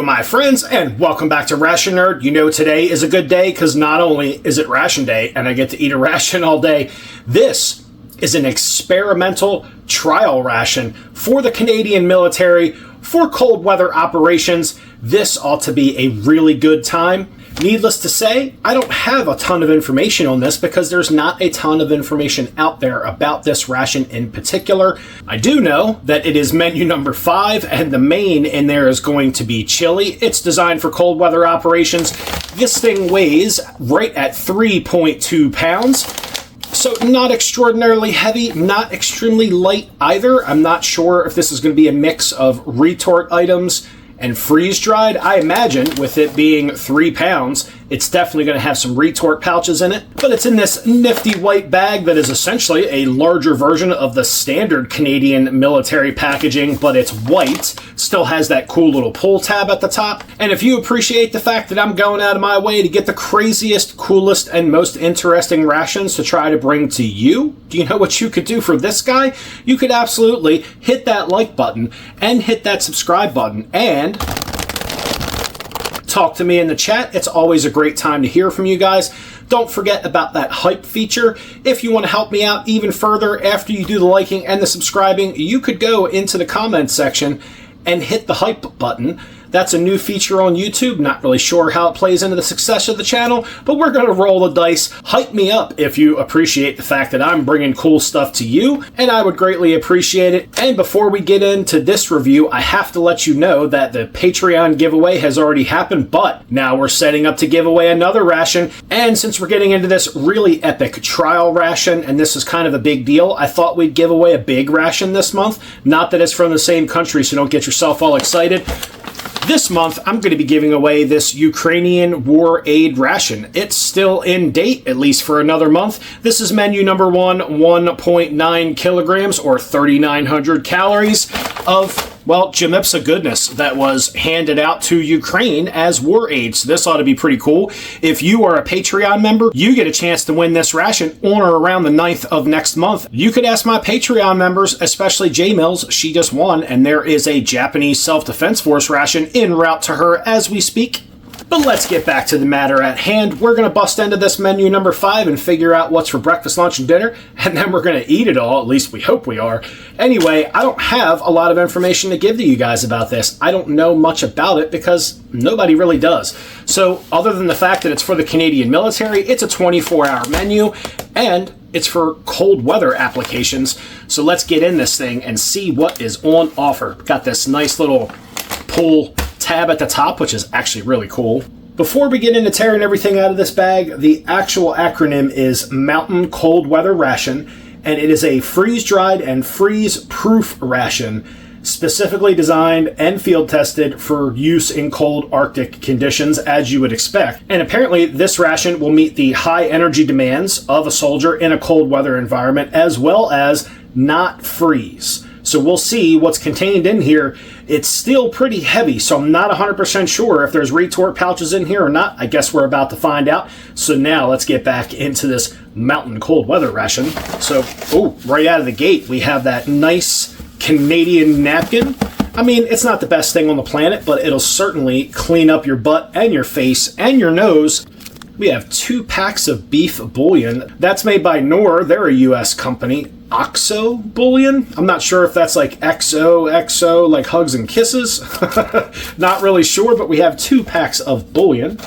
my friends, and welcome back to Ration Nerd. You know today is a good day because not only is it ration day and I get to eat a ration all day, this is an experimental trial ration for the Canadian military for cold weather operations. This ought to be a really good time. Needless to say, I don't have a ton of information on this because there's not a ton of information out there about this ration in particular. I do know that it is menu number 5 and the main in there is going to be chili. It's designed for cold weather operations. This thing weighs right at 3.2 pounds. So not extraordinarily heavy, not extremely light either. I'm not sure if this is going to be a mix of retort items and freeze-dried. I imagine with it being 3 pounds, it's definitely going to have some retort pouches in it. But it's in this nifty white bag that is essentially a larger version of the standard Canadian military packaging, but it's white. Still has that cool little pull tab at the top. And if you appreciate the fact that I'm going out of my way to get the craziest, coolest, and most interesting rations to try to bring to you, do you know what you could do for this guy? You could absolutely hit that like button and hit that subscribe button and talk to me in the chat. It's always a great time to hear from you guys. Don't forget about that hype feature. If you want to help me out even further after you do the liking and the subscribing, you could go into the comments section and hit the hype button. That's a new feature on YouTube. Not really sure how it plays into the success of the channel, but we're going to roll the dice. Hype me up if you appreciate the fact that I'm bringing cool stuff to you, and I would greatly appreciate it. And before we get into this review, I have to let you know that the Patreon giveaway has already happened, but now we're setting up to give away another ration. And since we're getting into this really epic trial ration, and this is kind of a big deal, I thought we'd give away a big ration this month. Not that it's from the same country, so don't get yourself all excited. This month, I'm going to be giving away this Ukrainian war aid ration. It's still in date, at least for another month. This is menu number 1, 1.9 kilograms or 3,900 calories of, well, Jamipsa goodness that was handed out to Ukraine as war aid. So this ought to be pretty cool. If you are a Patreon member, you get a chance to win this ration on or around the 9th of next month. You could ask my Patreon members, especially J Mills. She just won, and there is a Japanese Self-Defense Force ration en route to her as we speak. But let's get back to the matter at hand. We're going to bust into this menu number 5 and figure out what's for breakfast, lunch, and dinner, and then we're going to eat it all. At least we hope we are. Anyway, I don't have a lot of information to give to you guys about this. I don't know much about it because nobody really does. So other than the fact that it's for the Canadian military, it's a 24-hour menu, and it's for cold weather applications. So let's get in this thing and see what is on offer. Got this nice little pull tab at the top, which is actually really cool. Before we get into tearing everything out of this bag, the actual acronym is Mountain Cold Weather Ration, and it is a freeze-dried and freeze-proof ration specifically designed and field-tested for use in cold Arctic conditions, as you would expect. And apparently, this ration will meet the high energy demands of a soldier in a cold weather environment, as well as not freeze. So we'll see what's contained in here. It's still pretty heavy, so I'm not 100% sure if there's retort pouches in here or not. I guess we're about to find out. So now let's get back into this mountain cold weather ration. So, right out of the gate, we have that nice Canadian napkin. I mean, it's not the best thing on the planet, but it'll certainly clean up your butt and your face and your nose. We have 2 packs of beef bouillon. That's made by Knorr. They're a U.S. company. OXO bouillon? I'm not sure if that's like XO, like hugs and kisses. Not really sure, but we have 2 packs of bouillon.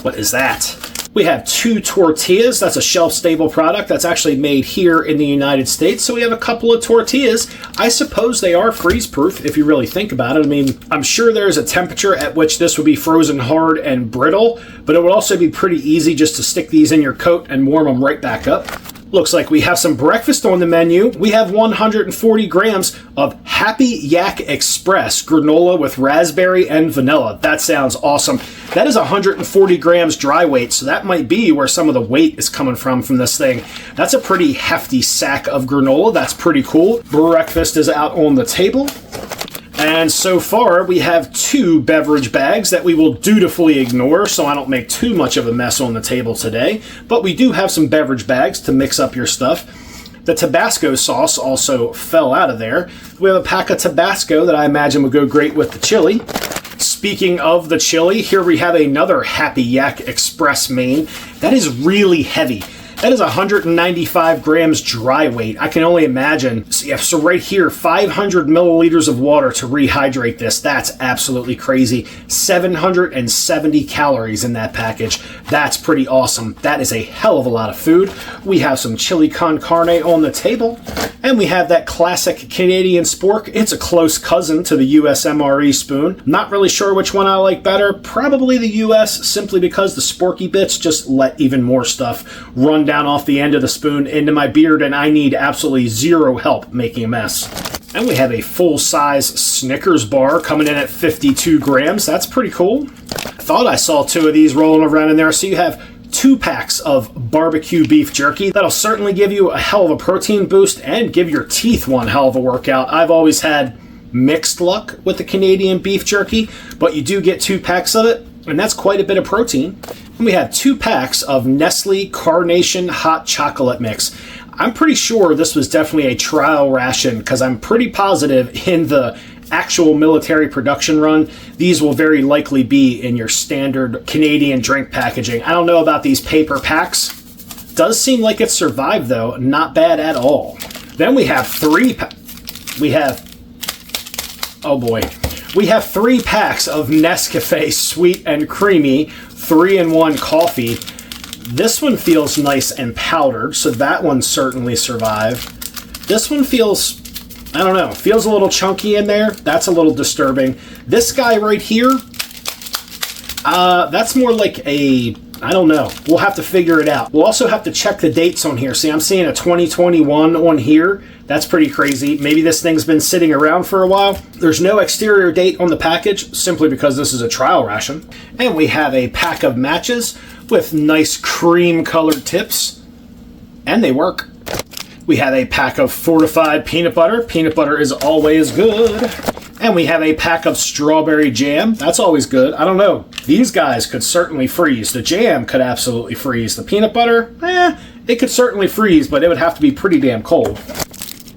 What is that? We have 2 tortillas. That's a shelf-stable product that's actually made here in the United States. So we have a couple of tortillas. I suppose they are freeze-proof if you really think about it. I mean, I'm sure there's a temperature at which this would be frozen hard and brittle, but it would also be pretty easy just to stick these in your coat and warm them right back up. Looks like we have some breakfast on the menu. We have 140 grams of Happy Yak Express granola with raspberry and vanilla. That sounds awesome. That is 140 grams dry weight, so that might be where some of the weight is coming from this thing. That's a pretty hefty sack of granola. That's pretty cool. Breakfast is out on the table. And so far, we have 2 beverage bags that we will dutifully ignore so I don't make too much of a mess on the table today. But we do have some beverage bags to mix up your stuff. The Tabasco sauce also fell out of there. We have a pack of Tabasco that I imagine would go great with the chili. Speaking of the chili, here we have another Happy Yak Express main. That is really heavy. That is 195 grams dry weight. I can only imagine. So right here, 500 milliliters of water to rehydrate this. That's absolutely crazy. 770 calories in that package. That's pretty awesome. That is a hell of a lot of food. We have some chili con carne on the table. And we have that classic Canadian spork. It's a close cousin to the US MRE spoon. Not really sure which one I like better. Probably the US, simply because the sporky bits just let even more stuff run down off the end of the spoon into my beard, and I need absolutely zero help making a mess. And we have a full-size Snickers bar coming in at 52 grams. That's pretty cool. I thought I saw 2 of these rolling around in there. So you have 2 packs of barbecue beef jerky. That'll certainly give you a hell of a protein boost and give your teeth one hell of a workout. I've always had mixed luck with the Canadian beef jerky, but you do get 2 packs of it, and that's quite a bit of protein. And we have 2 packs of Nestle Carnation Hot Chocolate Mix. I'm pretty sure this was definitely a trial ration because I'm pretty positive in the actual military production run, these will very likely be in your standard Canadian drink packaging. I don't know about these paper packs. Does seem like it survived though. Not bad at all. Then we have 3 packs of Nescafe Sweet and Creamy 3-in-1 coffee. This one feels nice and powdered, so that one certainly survived. This one feels, I don't know, feels a little chunky in there. That's a little disturbing. This guy right here, that's more like a, I don't know. We'll have to figure it out. We'll also have to check the dates on here. See, I'm seeing a 2021 on here. That's pretty crazy. Maybe this thing's been sitting around for a while. There's no exterior date on the package, simply because this is a trial ration. And we have a pack of matches with nice cream-colored tips. And they work. We have a pack of fortified peanut butter. Peanut butter is always good. And we have a pack of strawberry jam. That's always good. I don't know. These guys could certainly freeze. The jam could absolutely freeze. The peanut butter, it could certainly freeze, but it would have to be pretty damn cold.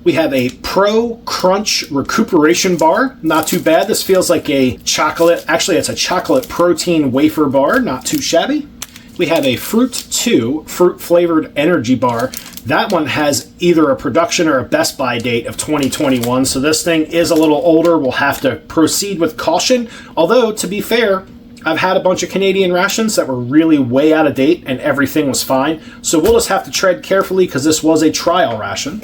We have a Pro Crunch Recuperation Bar. Not too bad. This feels like a chocolate, actually it's a chocolate protein wafer bar. Not too shabby. We have a Fruit 2 fruit-flavored energy bar. That one has either a production or a Best Buy date of 2021, so this thing is a little older. We'll have to proceed with caution. Although, to be fair, I've had a bunch of Canadian rations that were really way out of date and everything was fine. So we'll just have to tread carefully because this was a trial ration.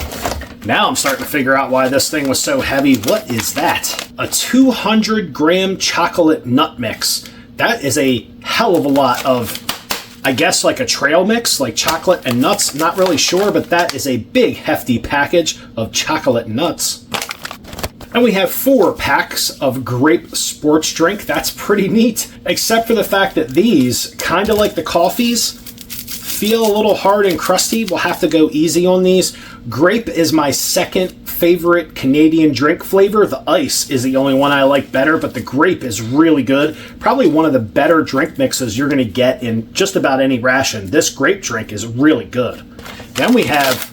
Now I'm starting to figure out why this thing was so heavy. What is that? A 200-gram chocolate nut mix. That is a hell of a lot of, I guess, like a trail mix, like chocolate and nuts. Not really sure, but that is a big, hefty package of chocolate nuts. And we have 4 packs of grape sports drink. That's pretty neat, except for the fact that these, kind of like the coffees, feel a little hard and crusty. We'll have to go easy on these. Grape is my second favorite Canadian drink flavor. The ice is the only one I like better, but the grape is really good. Probably one of the better drink mixes you're going to get in just about any ration. This grape drink is really good. Then we have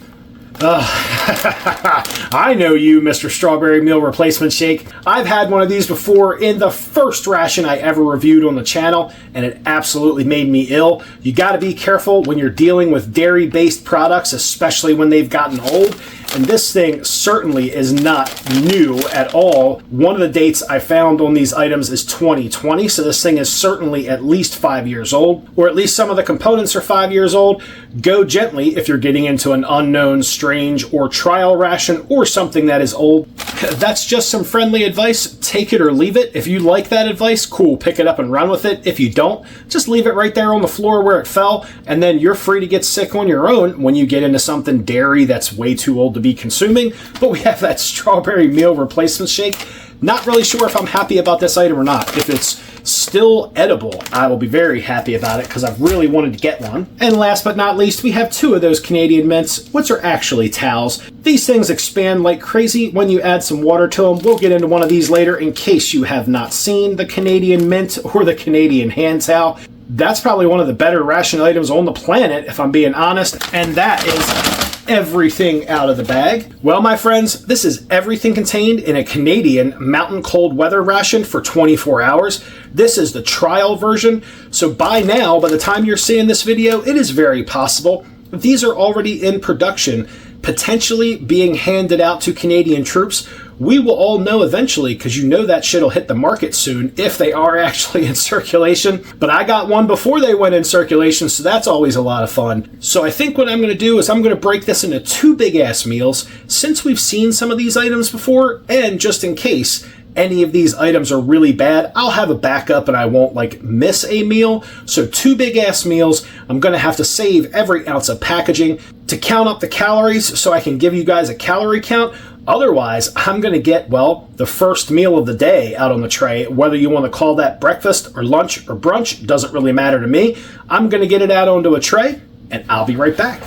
I know you, Mr. Strawberry Meal Replacement Shake. I've had one of these before in the first ration I ever reviewed on the channel, and it absolutely made me ill. You got to be careful when you're dealing with dairy-based products, especially when they've gotten old. And this thing certainly is not new at all. One of the dates I found on these items is 2020, so this thing is certainly at least 5 years old, or at least some of the components are 5 years old. Go gently if you're getting into an unknown, strange, or trial ration, or something that is old. That's just some friendly advice. Take it or leave it. If you like that advice, cool, pick it up and run with it. If you don't, just leave it right there on the floor where it fell, and then you're free to get sick on your own when you get into something dairy that's way too old to be consuming. But we have that Strawberry Meal Replacement Shake. Not really sure if I'm happy about this item or not. If it's still edible, I will be very happy about it because I've really wanted to get one. And last but not least, we have 2 of those Canadian mints, which are actually towels. These things expand like crazy when you add some water to them. We'll get into one of these later in case you have not seen the Canadian mint or the Canadian hand towel. That's probably one of the better ration items on the planet, if I'm being honest, and that is everything out of the bag. Well, my friends, this is everything contained in a Canadian mountain cold weather ration for 24 hours. This is the trial version, so by now, by the time you're seeing this video, it is very possible that these are already in production, potentially being handed out to Canadian troops. We will all know eventually, because you know that shit will hit the market soon if they are actually in circulation. But I got one before they went in circulation, so that's always a lot of fun. So I think what I'm going to do is I'm going to break this into 2 big-ass meals, since we've seen some of these items before, and just in case any of these items are really bad, I'll have a backup and I won't miss a meal. So 2 big ass meals. I'm gonna have to save every ounce of packaging to count up the calories so I can give you guys a calorie count. Otherwise, I'm gonna get, well, the first meal of the day out on the tray. Whether you want to call that breakfast or lunch or brunch, doesn't really matter to me. I'm gonna get it out onto a tray and I'll be right back.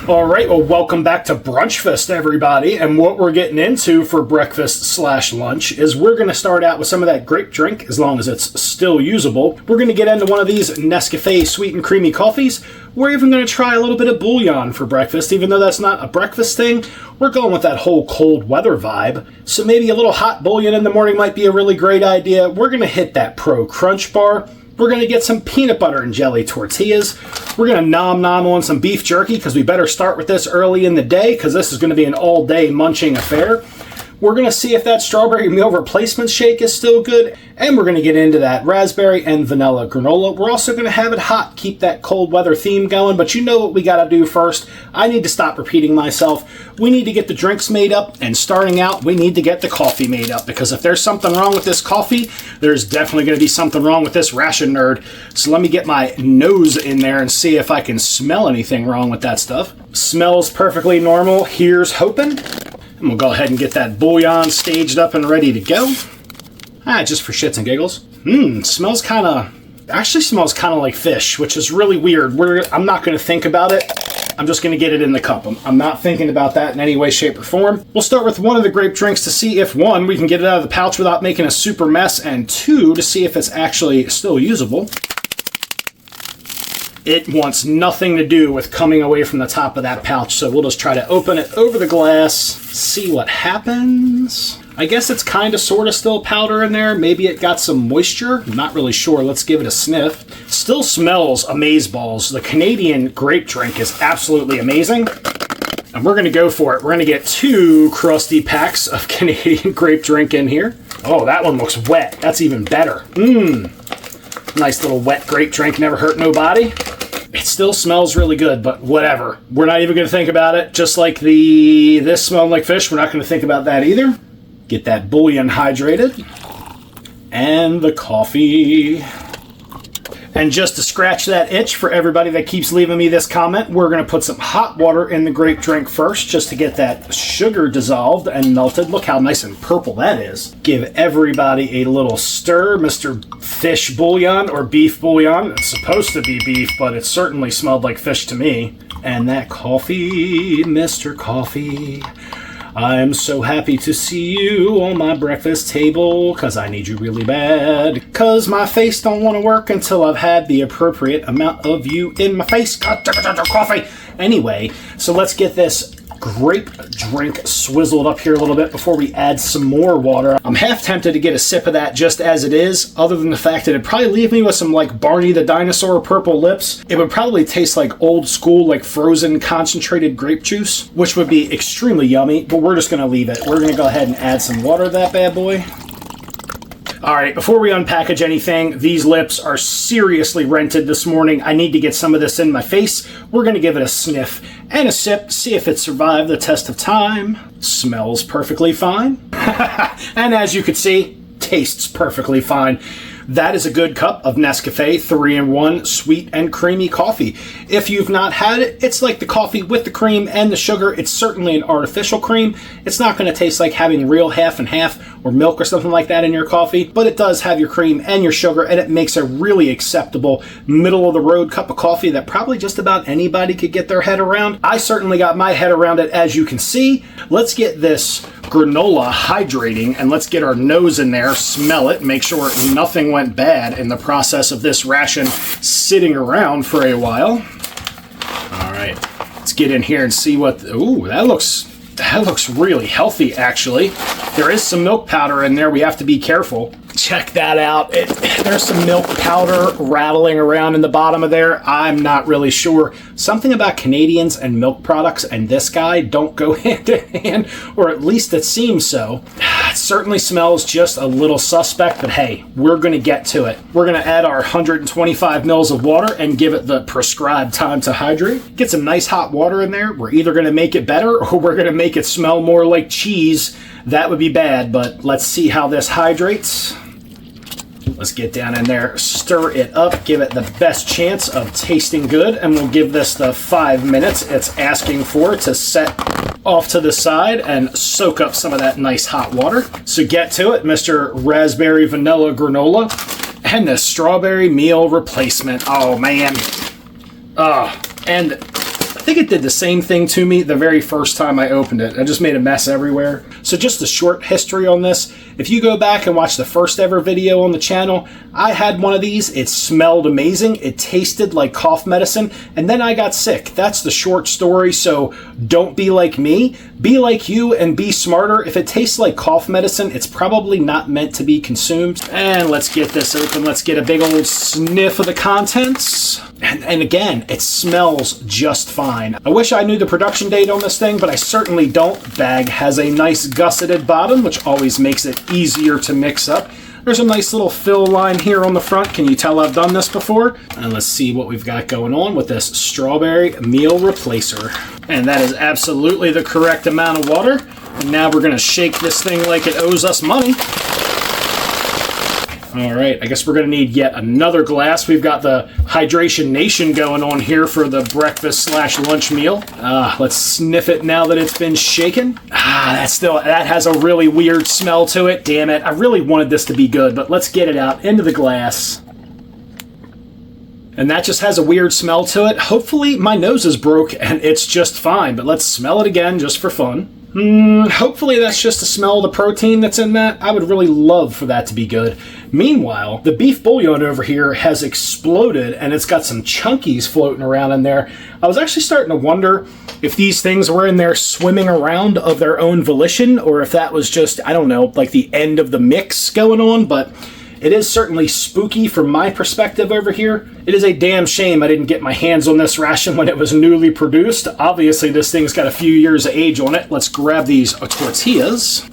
All right, well, welcome back to Brunchfest, everybody. And what we're getting into for breakfast/lunch is we're going to start out with some of that grape drink, as long as it's still usable. We're going to get into one of these Nescafe sweet and creamy coffees. We're even going to try a little bit of bouillon for breakfast, even though that's not a breakfast thing. We're going with that whole cold weather vibe. So maybe a little hot bouillon in the morning might be a really great idea. We're going to hit that Pro Crunch bar. We're going to get some peanut butter and jelly tortillas. We're going to nom on some beef jerky, because we better start with this early in the day, because this is going to be an all-day munching affair. We're going to see if that strawberry meal replacement shake is still good, and we're going to get into that raspberry and vanilla granola. We're also going to have it hot, keep that cold weather theme going, but you know what we got to do first. I need to stop repeating myself. We need to get the drinks made up, and starting out, we need to get the coffee made up, because if there's something wrong with this coffee, there's definitely going to be something wrong with this ration nerd. So let me get my nose in there and see if I can smell anything wrong with that stuff. Smells perfectly normal. Here's hoping. And we'll go ahead and get that bouillon staged up and ready to go. Just for shits and giggles. Smells kind of like fish, which is really weird. I'm not going to think about it. I'm just going to get it in the cup. I'm not thinking about that in any way, shape, or form. We'll start with one of the grape drinks to see if, 1, we can get it out of the pouch without making a super mess, and 2, to see if it's actually still usable. It wants nothing to do with coming away from the top of that pouch, so we'll just try to open it over the glass, see what happens. I guess it's kind of sort of still powder in there. Maybe it got some moisture. I'm not really sure. Let's give it a sniff. Still smells amazeballs. The Canadian grape drink is absolutely amazing. And we're going to go for it. We're going to get 2 crusty packs of Canadian grape drink in here. Oh, that one looks wet. That's even better. Nice little wet grape drink, never hurt nobody. It still smells really good, but whatever. We're not even going to think about it. Just like this smelling like fish, we're not going to think about that either. Get that bouillon hydrated. And the coffee. And just to scratch that itch for everybody that keeps leaving me this comment, we're going to put some hot water in the grape drink first, just to get that sugar dissolved and melted. Look how nice and purple that is. Give everybody a little stir, Mr. Fish Bouillon or Beef Bouillon. It's supposed to be beef, but it certainly smelled like fish to me. And that coffee, Mr. Coffee. I'm so happy to see you on my breakfast table, cause I need you really bad. Cause my face don't want to work until I've had the appropriate amount of you in my face. Coffee. Anyway, so let's get this grape drink swizzled up here a little bit before we add some more water. I'm half tempted to get a sip of that just as it is, other than the fact that it'd probably leave me with some Barney the Dinosaur purple lips. It would probably taste like old school, frozen concentrated grape juice, which would be extremely yummy, but we're just gonna leave it. We're gonna go ahead and add some water to that bad boy. All right, before we unpackage anything, these lips are seriously rented this morning. I need to get some of this in my face. We're going to give it a sniff and a sip, see if it survived the test of time. Smells perfectly fine. And as you can see, tastes perfectly fine. That is a good cup of Nescafe 3-in-1 sweet and creamy coffee. If you've not had it, it's like the coffee with the cream and the sugar. It's certainly an artificial cream. It's not going to taste like having real half and half or milk or something like that in your coffee, but it does have your cream and your sugar, and it makes a really acceptable middle-of-the-road cup of coffee that probably just about anybody could get their head around. I certainly got my head around it, as you can see. Let's get this granola hydrating, and let's get our nose in there, smell it, make sure nothing went bad in the process of this ration sitting around for a while. All right, Let's get in here and see what, ooh, that looks really healthy, actually. There is some milk powder in there. We have to be careful. Check that out. There's some milk powder rattling around in the bottom of there. I'm not really sure. Something about Canadians and milk products and this guy don't go hand in hand, or at least it seems so. It certainly smells just a little suspect, but hey, we're going to get to it. We're going to add our 125 mils of water and give it the prescribed time to hydrate. Get some nice hot water in there. We're either going to make it better or we're going to make it smell more like cheese. That would be bad, but let's see how this hydrates. Let's get down in there, stir it up, give it the best chance of tasting good, and we'll give this the 5 minutes it's asking for to set off to the side and soak up some of that nice hot water. So get to it, Mr. Raspberry Vanilla Granola and the Strawberry Meal Replacement. Oh, man. And I think it did the same thing to me the very first time I opened it. I just made a mess everywhere. So just a short history on this. If you go back and watch the first ever video on the channel, I had one of these. It smelled amazing. It tasted like cough medicine. And then I got sick. That's the short story. So don't be like me. Be like you and be smarter. If it tastes like cough medicine, it's probably not meant to be consumed. And let's get this open. Let's get a big old sniff of the contents. And again, it smells just fine. I wish I knew the production date on this thing, but I certainly don't. Bag has a nice gusseted bottom, which always makes it easier to mix up. There's a nice little fill line here on the front. Can you tell I've done this before? And let's see what we've got going on with this Strawberry Meal Replacer. And that is absolutely the correct amount of water. And now we're going to shake this thing like it owes us money. All right, I guess we're going to need yet another glass. We've got the Hydration Nation going on here for the breakfast/lunch meal. Let's sniff it now that it's been shaken. That has a really weird smell to it. Damn it, I really wanted this to be good, but let's get it out into the glass. And that just has a weird smell to it. Hopefully my nose is broke and it's just fine, but let's smell it again just for fun. Hopefully that's just the smell of the protein that's in that. I would really love for that to be good. Meanwhile, the beef bouillon over here has exploded and it's got some chunkies floating around in there. I was actually starting to wonder if these things were in there swimming around of their own volition, or if that was just, I don't know, like the end of the mix going on, but it is certainly spooky from my perspective over here. It is a damn shame I didn't get my hands on this ration when it was newly produced. Obviously, this thing's got a few years of age on it. Let's grab these tortillas.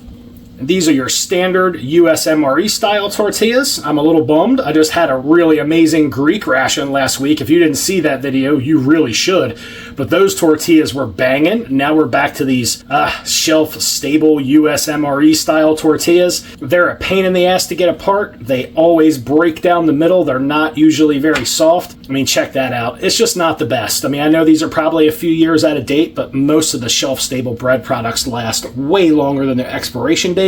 These are your standard USMRE style tortillas. I'm a little bummed. I just had a really amazing Greek ration last week. If you didn't see that video, you really should. But those tortillas were banging. Now we're back to these shelf-stable USMRE style tortillas. They're a pain in the ass to get apart. They always break down the middle. They're not usually very soft. I mean, check that out. It's just not the best. I mean, I know these are probably a few years out of date, but most of the shelf-stable bread products last way longer than their expiration date.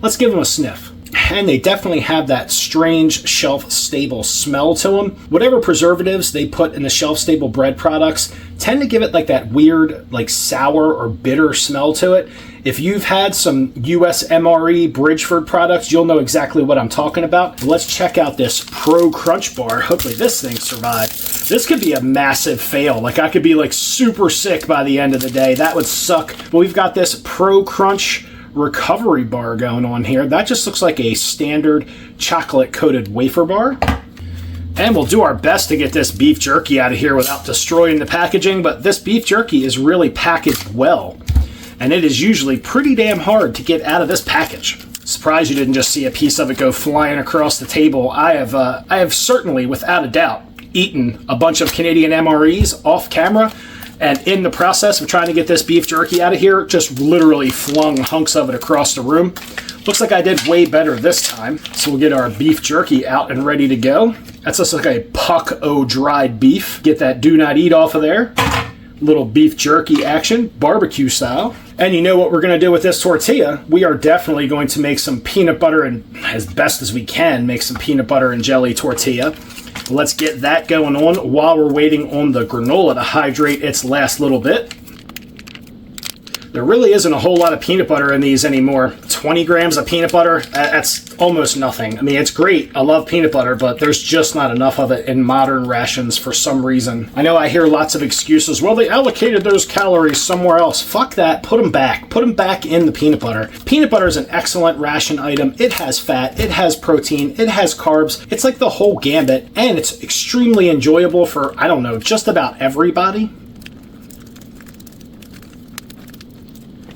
Let's give them a sniff. And they definitely have that strange shelf-stable smell to them. Whatever preservatives they put in the shelf-stable bread products tend to give it like that weird, like sour or bitter smell to it. If you've had some USMRE Bridgeford products, you'll know exactly what I'm talking about. Let's check out this Pro Crunch Bar. Hopefully this thing survived. This could be a massive fail. Like I could be like super sick by the end of the day. That would suck. But we've got this Pro Crunch recovery bar going on here. That just looks like a standard chocolate coated wafer bar. And we'll do our best to get this beef jerky out of here without destroying the packaging, but this beef jerky is really packaged well, and it is usually pretty damn hard to get out of this package. Surprised you didn't just see a piece of it go flying across the table. I have certainly, without a doubt, eaten a bunch of Canadian MREs off camera, and in the process of trying to get this beef jerky out of here, just literally flung hunks of it across the room. Looks like I did way better this time. So we'll get our beef jerky out and ready to go. That's just like a puck o' dried beef. Get that do not eat off of there. Little beef jerky action, barbecue style. And you know what we're going to do with this tortilla? We are definitely going to make some peanut butter and, as best as we can, make some peanut butter and jelly tortilla. Let's get that going on while we're waiting on the granola to hydrate its last little bit. There really isn't a whole lot of peanut butter in these anymore. 20 grams of peanut butter, that's almost nothing. I mean, it's great. I love peanut butter, but there's just not enough of it in modern rations for some reason. I know I hear lots of excuses. Well, they allocated those calories somewhere else. Fuck that. Put them back. Put them back in the peanut butter. Peanut butter is an excellent ration item. It has fat. It has protein. It has carbs. It's like the whole gambit, and it's extremely enjoyable for, I don't know, just about everybody.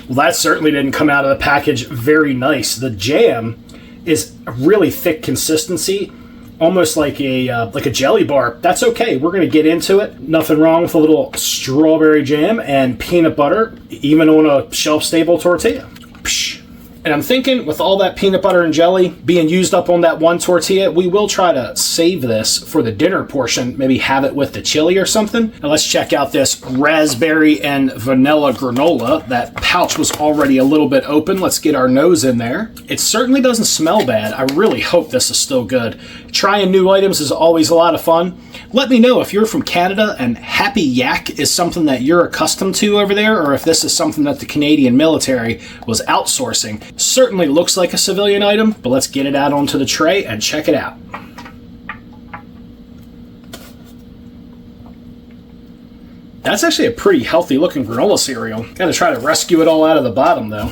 Well, that certainly didn't come out of the package very nice. The jam is a really thick consistency, almost like a jelly bar. That's okay. We're going to get into it. Nothing wrong with a little strawberry jam and peanut butter, even on a shelf-stable tortilla. Psh. And I'm thinking with all that peanut butter and jelly being used up on that one tortilla, we will try to save this for the dinner portion, maybe have it with the chili or something. Now let's check out this raspberry and vanilla granola. That pouch was already a little bit open. Let's get our nose in there. It certainly doesn't smell bad. I really hope this is still good. Trying new items is always a lot of fun. Let me know if you're from Canada and Happy Yak is something that you're accustomed to over there, or if this is something that the Canadian military was outsourcing. Certainly looks like a civilian item, but let's get it out onto the tray and check it out. That's actually a pretty healthy looking granola cereal. Gotta try to rescue it all out of the bottom though.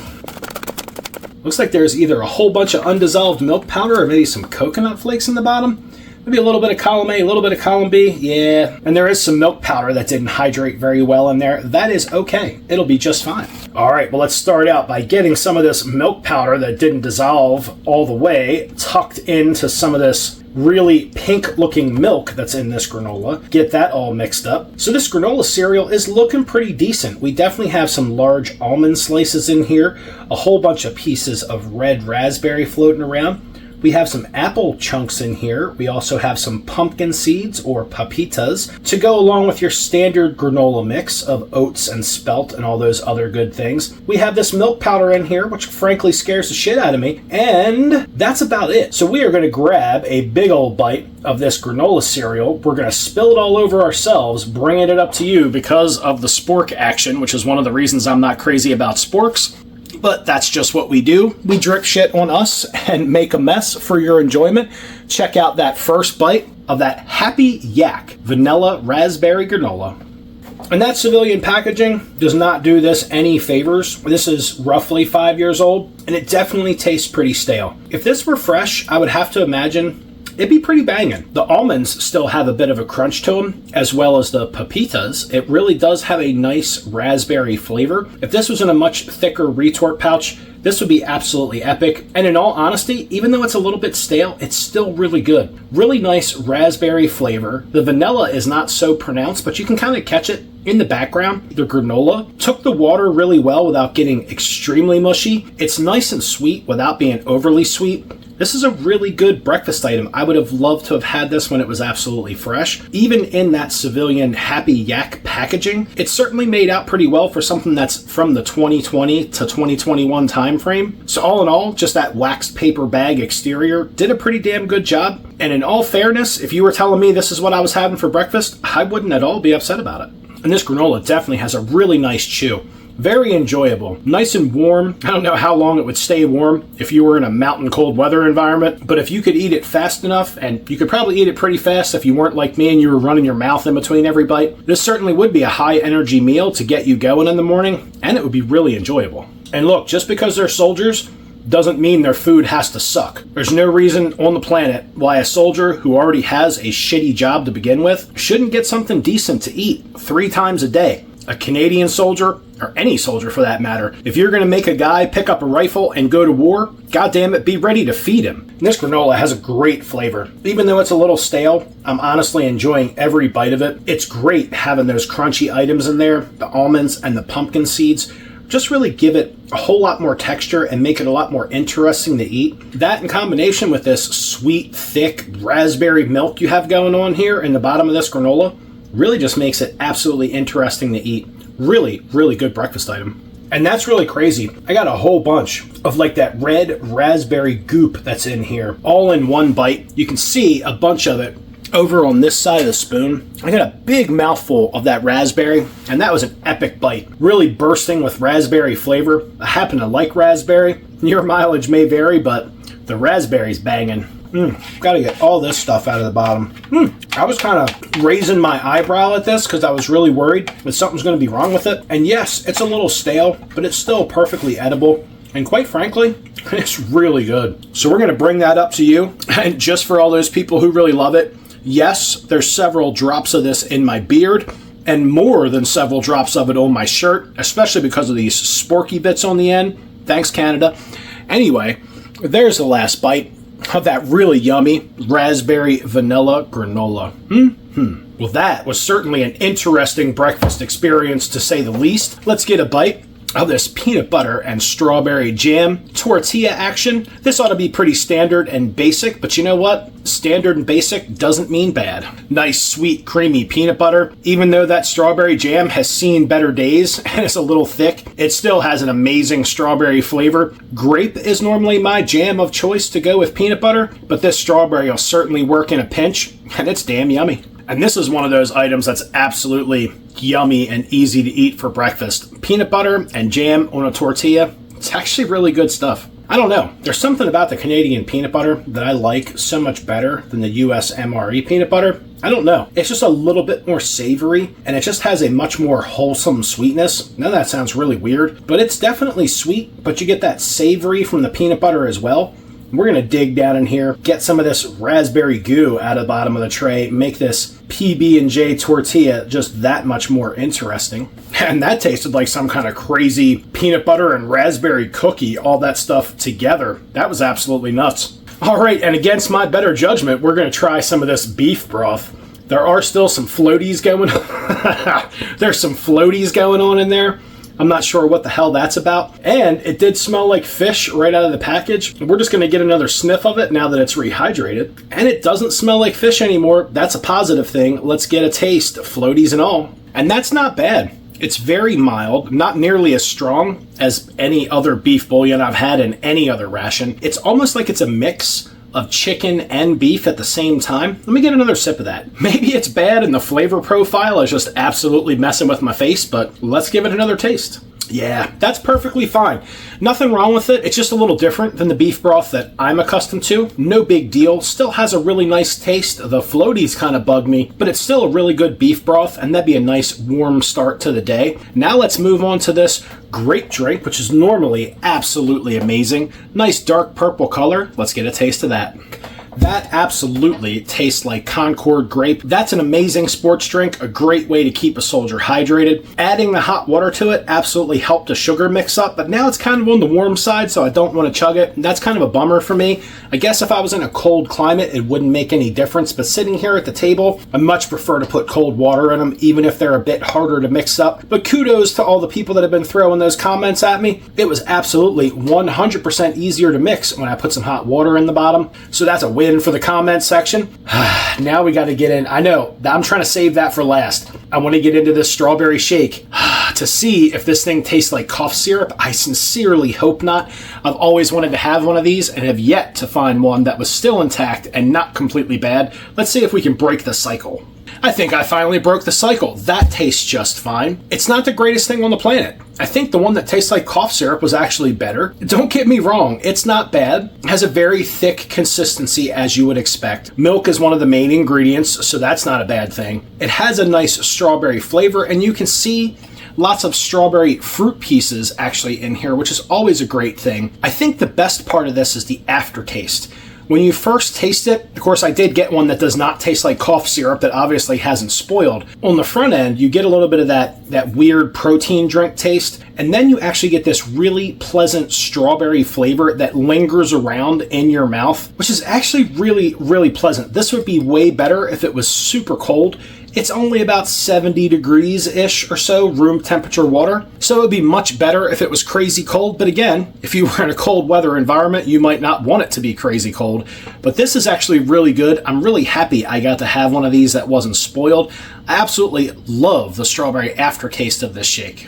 Looks like there's either a whole bunch of undissolved milk powder or maybe some coconut flakes in the bottom. Maybe a little bit of column A, a little bit of column B. Yeah, and there is some milk powder that didn't hydrate very well in there. That is okay. It'll be just fine. All right, well, let's start out by getting some of this milk powder that didn't dissolve all the way tucked into some of this really pink looking milk that's in this granola. Get that all mixed up. So this granola cereal is looking pretty decent. We definitely have some large almond slices in here, a whole bunch of pieces of red raspberry floating around. We have some apple chunks in here. We also have some pumpkin seeds or papitas to go along with your standard granola mix of oats and spelt and all those other good things. We have this milk powder in here, which frankly scares the shit out of me. And that's about it. So we are going to grab a big old bite of this granola cereal. We're going to spill it all over ourselves, bringing it up to you because of the spork action, which is one of the reasons I'm not crazy about sporks. But that's just what we do. We drip shit on us and make a mess for your enjoyment. Check out that first bite of that Happy Yak vanilla raspberry granola. And that civilian packaging does not do this any favors. This is roughly 5 years old, and it definitely tastes pretty stale. If this were fresh, I would have to imagine it'd be pretty banging. The almonds still have a bit of a crunch to them, as well as the papitas. It really does have a nice raspberry flavor. If this was in a much thicker retort pouch, this would be absolutely epic. And in all honesty, even though it's a little bit stale, it's still really good. Really nice raspberry flavor. The vanilla is not so pronounced, but you can kind of catch it in the background. The granola took the water really well without getting extremely mushy. It's nice and sweet without being overly sweet. This is a really good breakfast item. I would have loved to have had this when it was absolutely fresh. Even in that civilian Happy Yak packaging, it's certainly made out pretty well for something that's from the 2020 to 2021 time frame. So all in all, just that waxed paper bag exterior did a pretty damn good job. And in all fairness, if you were telling me this is what I was having for breakfast, I wouldn't at all be upset about it. And this granola definitely has a really nice chew. Very enjoyable. Nice and warm. I don't know how long it would stay warm if you were in a mountain cold weather environment, but if you could eat it fast enough, and you could probably eat it pretty fast if you weren't like me and you were running your mouth in between every bite, this certainly would be a high energy meal to get you going in the morning, and it would be really enjoyable. And look, just because they're soldiers doesn't mean their food has to suck. There's no reason on the planet why a soldier who already has a shitty job to begin with shouldn't get something decent to eat 3 times a day. A Canadian soldier, or any soldier for that matter, if you're going to make a guy pick up a rifle and go to war, goddamn it, be ready to feed him. And this granola has a great flavor. Even though it's a little stale, I'm honestly enjoying every bite of it. It's great having those crunchy items in there. The almonds and the pumpkin seeds just really give it a whole lot more texture and make it a lot more interesting to eat. That in combination with this sweet, thick raspberry milk you have going on here in the bottom of this granola really just makes it absolutely interesting to eat. Really, really good breakfast item. And that's really crazy. I got a whole bunch of like that red raspberry goop that's in here, all in one bite. You can see a bunch of it Over on this side of the spoon, I got a big mouthful of that raspberry, and that was an epic bite. Really bursting with raspberry flavor. I happen to like raspberry. Your mileage may vary, but the raspberry's banging. Gotta get all this stuff out of the bottom. I was kind of raising my eyebrow at this because I was really worried that something's going to be wrong with it. And yes, it's a little stale, but it's still perfectly edible. And quite frankly, it's really good. So we're going to bring that up to you. And just for all those people who really love it, yes, there's several drops of this in my beard and more than several drops of it on my shirt, especially because of these sporky bits on the end. Thanks, Canada. Anyway, there's the last bite of that really yummy raspberry vanilla granola. Well, that was certainly an interesting breakfast experience, to say the least. Let's get a bite of this peanut butter and strawberry jam tortilla action. This ought to be pretty standard and basic, but you know what? Standard and basic doesn't mean bad. Nice, sweet, creamy peanut butter. Even though that strawberry jam has seen better days and it's a little thick, it still has an amazing strawberry flavor. Grape is normally my jam of choice to go with peanut butter, but this strawberry will certainly work in a pinch, and it's damn yummy. And this is one of those items that's absolutely yummy and easy to eat for breakfast. Peanut butter and jam on a tortilla, it's actually really good stuff. I don't know. There's something about the Canadian peanut butter that I like so much better than the US MRE peanut butter. I don't know. It's just a little bit more savory, and it just has a much more wholesome sweetness. Now that sounds really weird, but it's definitely sweet, but you get that savory from the peanut butter as well. We're going to dig down in here, get some of this raspberry goo out of the bottom of the tray, make this PB&J tortilla just that much more interesting. And that tasted like some kind of crazy peanut butter and raspberry cookie, all that stuff together. That was absolutely nuts. All right, and against my better judgment, we're going to try some of this beef broth. There are still some floaties going on. There's some floaties going on in there. I'm not sure what the hell that's about. And it did smell like fish right out of the package. We're just going to get another sniff of it now that it's rehydrated. And it doesn't smell like fish anymore. That's a positive thing. Let's get a taste, floaties and all. And that's not bad. It's very mild, not nearly as strong as any other beef bouillon I've had in any other ration. It's almost like it's a mix of chicken and beef at the same time. Let me get another sip of that. Maybe it's bad and the flavor profile is just absolutely messing with my face, but let's give it another taste. Yeah, that's perfectly fine. Nothing wrong with it. It's just a little different than the beef broth that I'm accustomed to. No big deal. Still has a really nice taste. The floaties kind of bug me, but it's still a really good beef broth, and that'd be a nice warm start to the day. Now let's move on to this grape drink, which is normally absolutely amazing. Nice dark purple color. Let's get a taste of that. That absolutely tastes like Concord grape. That's an amazing sports drink, a great way to keep a soldier hydrated. Adding the hot water to it absolutely helped the sugar mix up, but now it's kind of on the warm side, so I don't want to chug it. That's kind of a bummer for me. I guess if I was in a cold climate, it wouldn't make any difference, but sitting here at the table, I much prefer to put cold water in them, even if they're a bit harder to mix up. But kudos to all the people that have been throwing those comments at me. It was absolutely 100% easier to mix when I put some hot water in the bottom, so that's a win for the comment section. Now we got to get in. I know, I'm trying to save that for last. I want to get into this strawberry shake to see if this thing tastes like cough syrup. I sincerely hope not. I've always wanted to have one of these and have yet to find one that was still intact and not completely bad. Let's see if we can break the cycle. I think I finally broke the cycle. That tastes just fine. It's not the greatest thing on the planet. I think the one that tastes like cough syrup was actually better. Don't get me wrong, it's not bad. It has a very thick consistency as you would expect. Milk is one of the main ingredients, so that's not a bad thing. It has a nice strawberry flavor, and you can see lots of strawberry fruit pieces actually in here, which is always a great thing. I think the best part of this is the aftertaste. When you first taste it, of course I did get one that does not taste like cough syrup that obviously hasn't spoiled. On the front end, you get a little bit of that weird protein drink taste, and then you actually get this really pleasant strawberry flavor that lingers around in your mouth, which is actually really, really pleasant. This would be way better if it was super cold. It's only about 70 degrees-ish or so, room temperature water. So it would be much better if it was crazy cold. But again, if you were in a cold weather environment, you might not want it to be crazy cold. But this is actually really good. I'm really happy I got to have one of these that wasn't spoiled. I absolutely love the strawberry aftertaste of this shake.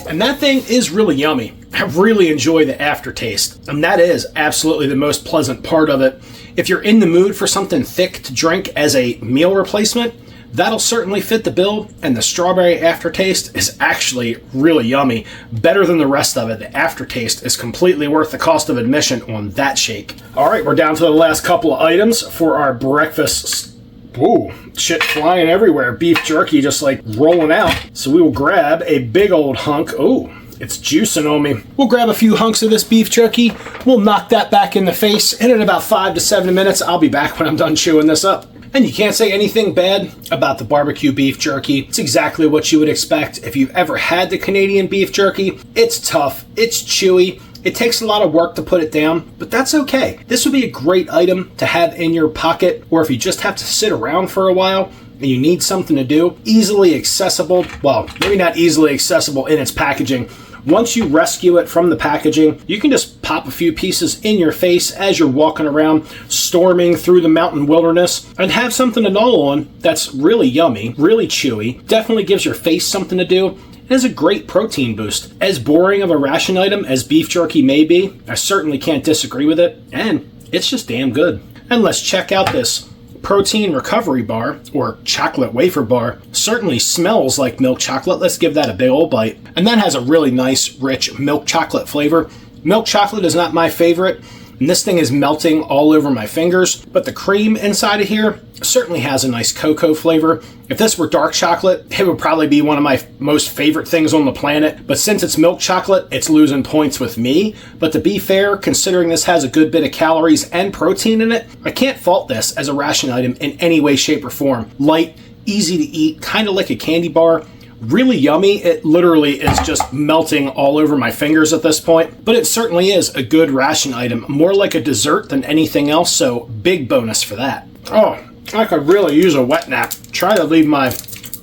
And that thing is really yummy. I really enjoy the aftertaste. And that is absolutely the most pleasant part of it, If you're in the mood for something thick to drink as a meal replacement, that'll certainly fit the bill, and the strawberry aftertaste is actually really yummy. Better than the rest of it. The aftertaste is completely worth the cost of admission on that shake. All right, we're down to the last couple of items for our breakfast. Ooh, shit flying everywhere. Beef jerky just like rolling out. So we will grab a big old hunk. Ooh, it's juicing on me. We'll grab a few hunks of this beef jerky. We'll knock that back in the face, and in about 5 to 7 minutes, I'll be back when I'm done chewing this up. And you can't say anything bad about the barbecue beef jerky. It's exactly what you would expect if you've ever had the Canadian beef jerky. It's tough, it's chewy, it takes a lot of work to put it down, but that's okay. This would be a great item to have in your pocket, or if you just have to sit around for a while and you need something to do. Easily accessible, well, maybe not easily accessible in its packaging. Once you rescue it from the packaging, you can just pop a few pieces in your face as you're walking around, storming through the mountain wilderness, and have something to gnaw on that's really yummy, really chewy, definitely gives your face something to do, and is a great protein boost. As boring of a ration item as beef jerky may be, I certainly can't disagree with it, and it's just damn good. And let's check out this protein recovery bar, or chocolate wafer bar. Certainly smells like milk chocolate. Let's give that a big old bite. And that has a really nice, rich milk chocolate flavor. Milk chocolate is not my favorite, and this thing is melting all over my fingers, but the cream inside of here certainly has a nice cocoa flavor. If this were dark chocolate, it would probably be one of my most favorite things on the planet, but since it's milk chocolate, it's losing points with me. But to be fair, considering this has a good bit of calories and protein in it, I can't fault this as a ration item in any way, shape, or form. Light, easy to eat, kind of like a candy bar. Really yummy. It literally is just melting all over my fingers at this point, but it certainly is a good ration item, more like a dessert than anything else, so big bonus for that. Oh, I could really use a wet nap. Try to leave my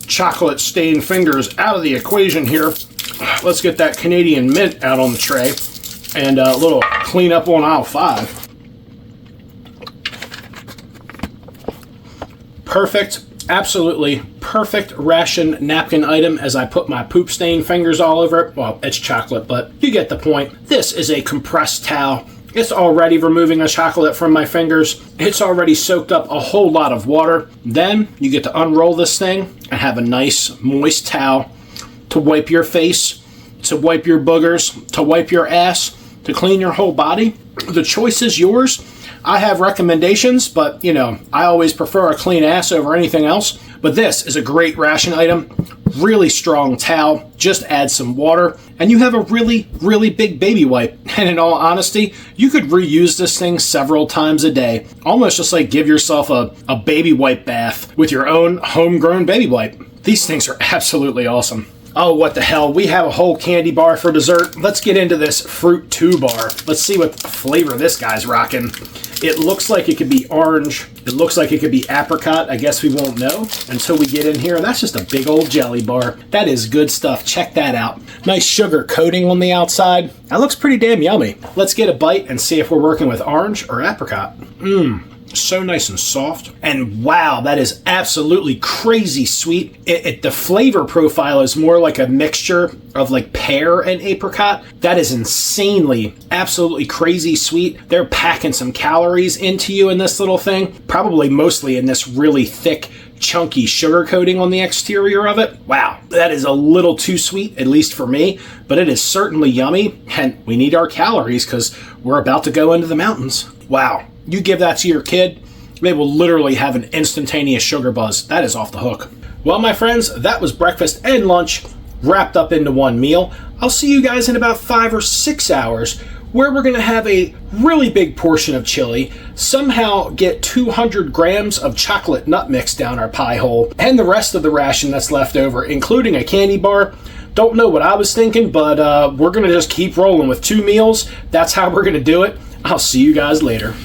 chocolate stained fingers out of the equation here. Let's get that Canadian mint out on the tray and a little cleanup on aisle 5. Perfect. Absolutely perfect ration napkin item as I put my poop stained fingers all over it. Well, it's chocolate, but you get the point. This is a compressed towel. It's already removing the chocolate from my fingers. It's already soaked up a whole lot of water. Then you get to unroll this thing and have a nice moist towel to wipe your face, to wipe your boogers, to wipe your ass, to clean your whole body. The choice is yours. I have recommendations, but you know, I always prefer a clean ass over anything else. But this is a great ration item. Really strong towel, just add some water, and you have a really, really big baby wipe. And in all honesty, you could reuse this thing several times a day. Almost just like give yourself a baby wipe bath with your own homegrown baby wipe. These things are absolutely awesome. Oh, what the hell, we have a whole candy bar for dessert. Let's get into this Fruit 2 bar. Let's see what flavor this guy's rocking. It looks like it could be orange. It looks like it could be apricot. I guess we won't know until we get in here. That's just a big old jelly bar. That is good stuff. Check that out. Nice sugar coating on the outside. That looks pretty damn yummy. Let's get a bite and see if we're working with orange or apricot. So nice and soft. And wow, that is absolutely crazy sweet. The flavor profile is more like a mixture of like pear and apricot. That is insanely, absolutely crazy sweet. They're packing some calories into you in this little thing, probably mostly in this really thick, chunky sugar coating on the exterior of it. Wow, that is a little too sweet, at least for me, but it is certainly yummy, and we need our calories because we're about to go into the mountains. Wow. You give that to your kid, they will literally have an instantaneous sugar buzz. That is off the hook. Well, my friends, that was breakfast and lunch wrapped up into one meal. I'll see you guys in about 5 or 6 hours where we're going to have a really big portion of chili, somehow get 200 grams of chocolate nut mix down our pie hole, and the rest of the ration that's left over, including a candy bar. Don't know what I was thinking, but we're going to just keep rolling with 2 meals. That's how we're going to do it. I'll see you guys later.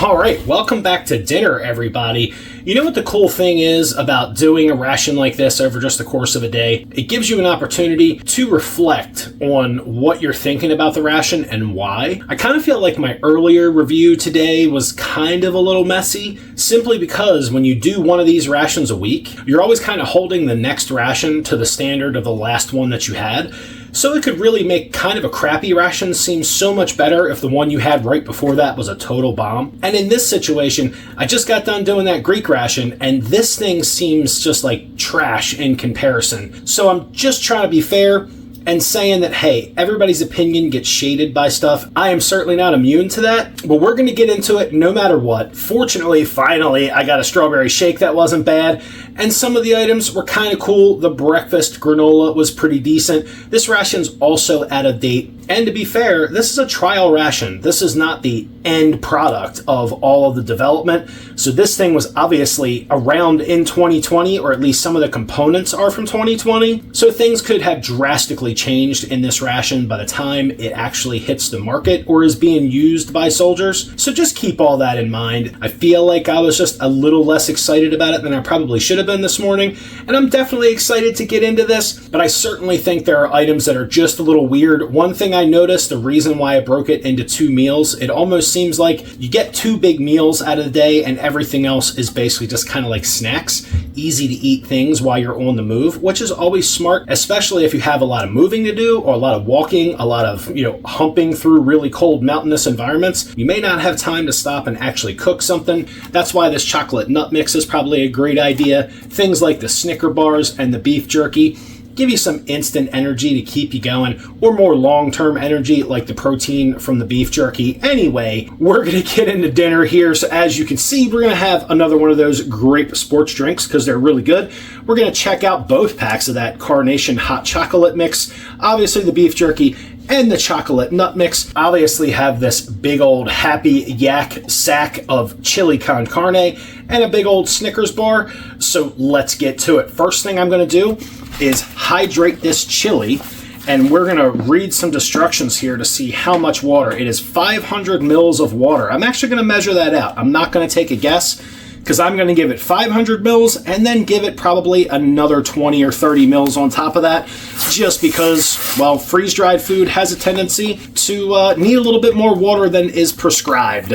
All right, welcome back to dinner, everybody. You know what the cool thing is about doing a ration like this over just the course of a day? It gives you an opportunity to reflect on what you're thinking about the ration and why. I kind of feel like my earlier review today was kind of a little messy, simply because when you do one of these rations a week, you're always kind of holding the next ration to the standard of the last one that you had. So it could really make kind of a crappy ration seem so much better if the one you had right before that was a total bomb. And in this situation, I just got done doing that Greek ration, and this thing seems just like trash in comparison. So I'm just trying to be fair and saying that, hey, everybody's opinion gets shaded by stuff. I am certainly not immune to that, but we're going to get into it no matter what. Fortunately, finally, I got a strawberry shake that wasn't bad, and some of the items were kind of cool. The breakfast granola was pretty decent. This ration's also out of date, and to be fair, this is a trial ration. This is not the end product of all of the development. So this thing was obviously around in 2020, or at least some of the components are from 2020. So things could have drastically changed in this ration by the time it actually hits the market or is being used by soldiers. So just keep all that in mind. I feel like I was just a little less excited about it than I probably should have been this morning, and I'm definitely excited to get into this, but I certainly think there are items that are just a little weird. One thing I noticed, the reason why I broke it into 2 meals, it almost seems like you get 2 big meals out of the day and everything else is basically just kind of like snacks, easy to eat things while you're on the move, which is always smart, especially if you have a lot of moving to do or a lot of walking, a lot of, humping through really cold mountainous environments. You may not have time to stop and actually cook something. That's why this chocolate nut mix is probably a great idea. Things like the Snicker bars and the beef jerky give you some instant energy to keep you going, or more long-term energy like the protein from the beef jerky. Anyway, we're going to get into dinner here. So as you can see, we're going to have another one of those grape sports drinks because they're really good. We're going to check out both packs of that Carnation hot chocolate mix, obviously the beef jerky and the chocolate nut mix. Obviously have this big old Happy Yak sack of chili con carne and a big old Snickers bar. So let's get to it. First thing I'm going to do is hydrate this chili, and we're going to read some instructions here to see how much water. It is 500 mils of water. I'm actually going to measure that out. I'm not going to take a guess because I'm going to give it 500 mils and then give it probably another 20 or 30 mils on top of that, just because, well, freeze-dried food has a tendency to need a little bit more water than is prescribed.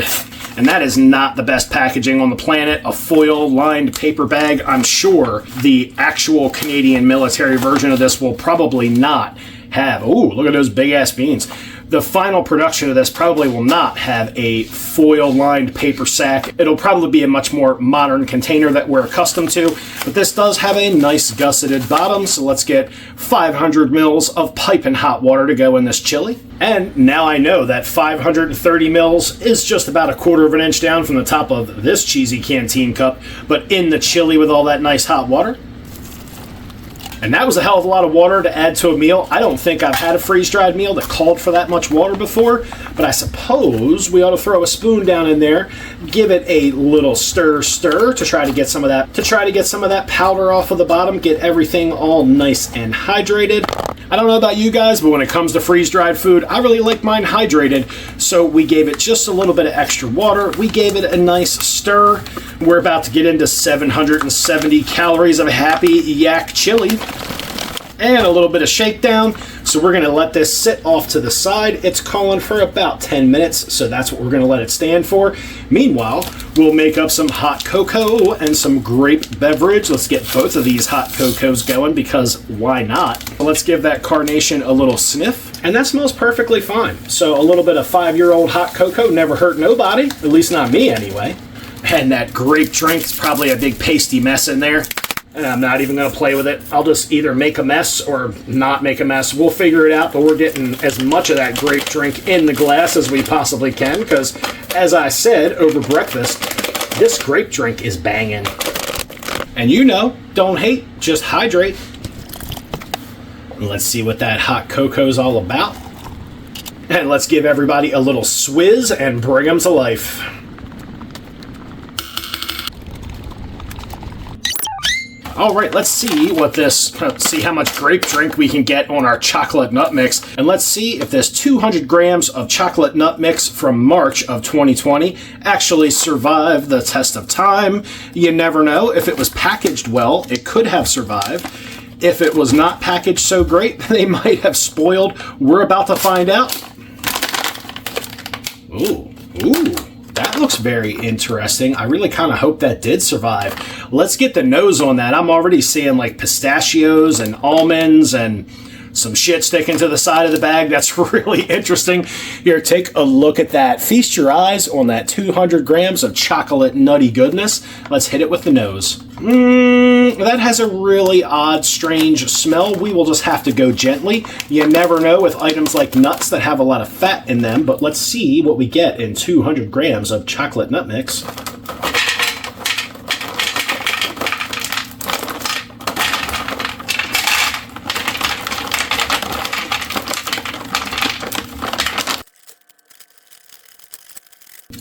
And that is not the best packaging on the planet. A foil-lined paper bag. I'm sure the actual Canadian military version of this will probably not have. Ooh, look at those big-ass beans. The final production of this probably will not have a foil-lined paper sack. It'll probably be a much more modern container that we're accustomed to, but this does have a nice gusseted bottom, so let's get 500 mils of piping hot water to go in this chili. And now I know that 530 mils is just about 1/4 of an inch down from the top of this cheesy canteen cup, but in the chili with all that nice hot water. And that was a hell of a lot of water to add to a meal. I don't think I've had a freeze-dried meal that called for that much water before, but I suppose we ought to throw a spoon down in there, give it a little stir to try to get some of that powder off of the bottom, get everything all nice and hydrated. I don't know about you guys, but when it comes to freeze-dried food, I really like mine hydrated. So we gave it just a little bit of extra water. We gave it a nice stir. We're about to get into 770 calories of Happy Yak chili and a little bit of shakedown. So we're going to let this sit off to the side. It's calling for about 10 minutes, so that's what we're going to let it stand for. Meanwhile, we'll make up some hot cocoa and some grape beverage. Let's get both of these hot cocos going because why not? Let's give that Carnation a little sniff, and that smells perfectly fine. So a little bit of 5-year-old hot cocoa never hurt nobody, at least not me anyway. And that grape drink's probably a big pasty mess in there. And I'm not even going to play with it. I'll just either make a mess or not make a mess. We'll figure it out, but we're getting as much of that grape drink in the glass as we possibly can because, as I said over breakfast, this grape drink is banging. And don't hate, just hydrate. Let's see what that hot cocoa's all about. And let's give everybody a little swizz and bring them to life. All right, let's see how much grape drink we can get on our chocolate nut mix. And let's see if this 200 grams of chocolate nut mix from March of 2020 actually survived the test of time. You never know. If it was packaged well, it could have survived. If it was not packaged so great, they might have spoiled. We're about to find out. Ooh. That looks very interesting. I really kind of hope that did survive. Let's get the nose on that. I'm already seeing like pistachios and almonds and some shit sticking to the side of the bag. That's really interesting. Here, take a look at that. Feast your eyes on that 200 grams of chocolate nutty goodness. Let's hit it with the nose. That has a really odd, strange smell. We will just have to go gently. You never know with items like nuts that have a lot of fat in them, but let's see what we get in 200 grams of chocolate nut mix.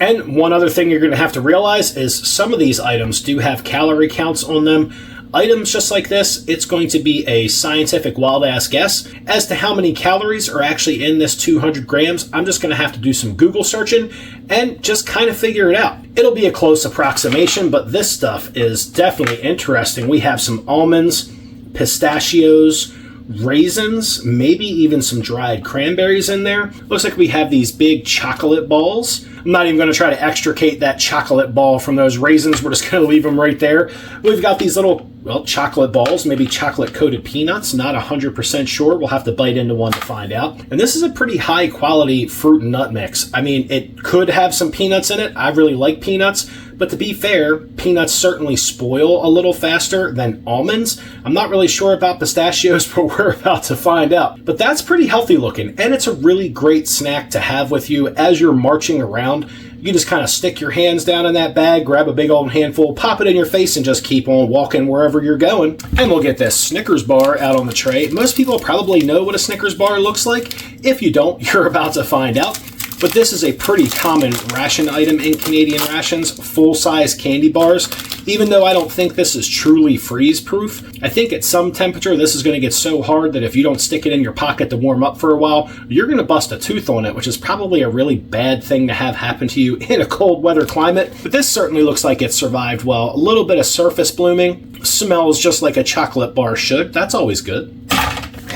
And one other thing you're going to have to realize is some of these items do have calorie counts on them. Items just like this, it's going to be a scientific wild-ass guess as to how many calories are actually in this 200 grams. I'm just going to have to do some Google searching and just kind of figure it out. It'll be a close approximation, but this stuff is definitely interesting. We have some almonds, pistachios, raisins, maybe even some dried cranberries in there. Looks like we have these big chocolate balls. I'm not even going to try to extricate that chocolate ball from those raisins. We're just going to leave them right there. We've got these little, well, chocolate balls, maybe chocolate-coated peanuts. Not 100% sure. We'll have to bite into one to find out. And this is a pretty high-quality fruit and nut mix. I mean, it could have some peanuts in it. I really like peanuts. But to be fair, peanuts certainly spoil a little faster than almonds. I'm not really sure about pistachios, but we're about to find out. But that's pretty healthy looking, and it's a really great snack to have with you as you're marching around. You just kind of stick your hands down in that bag, grab a big old handful, pop it in your face, and just keep on walking wherever you're going. And we'll get this Snickers bar out on the tray. Most people probably know what a Snickers bar looks like. If you don't, you're about to find out. But this is a pretty common ration item in Canadian rations, full-size candy bars. Even though I don't think this is truly freeze-proof, I think at some temperature this is going to get so hard that if you don't stick it in your pocket to warm up for a while, you're going to bust a tooth on it, which is probably a really bad thing to have happen to you in a cold weather climate. But this certainly looks like it survived well. A little bit of surface blooming, smells just like a chocolate bar should. That's always good.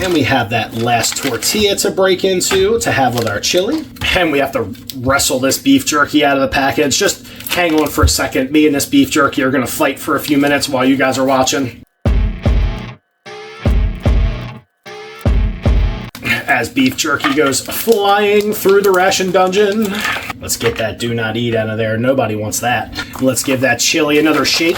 And we have that last tortilla to break into to have with our chili. And we have to wrestle this beef jerky out of the package. Just hang on for a second. Me and this beef jerky are going to fight for a few minutes while you guys are watching. As beef jerky goes flying through the ration dungeon. Let's get that do not eat out of there. Nobody wants that. Let's give that chili another shake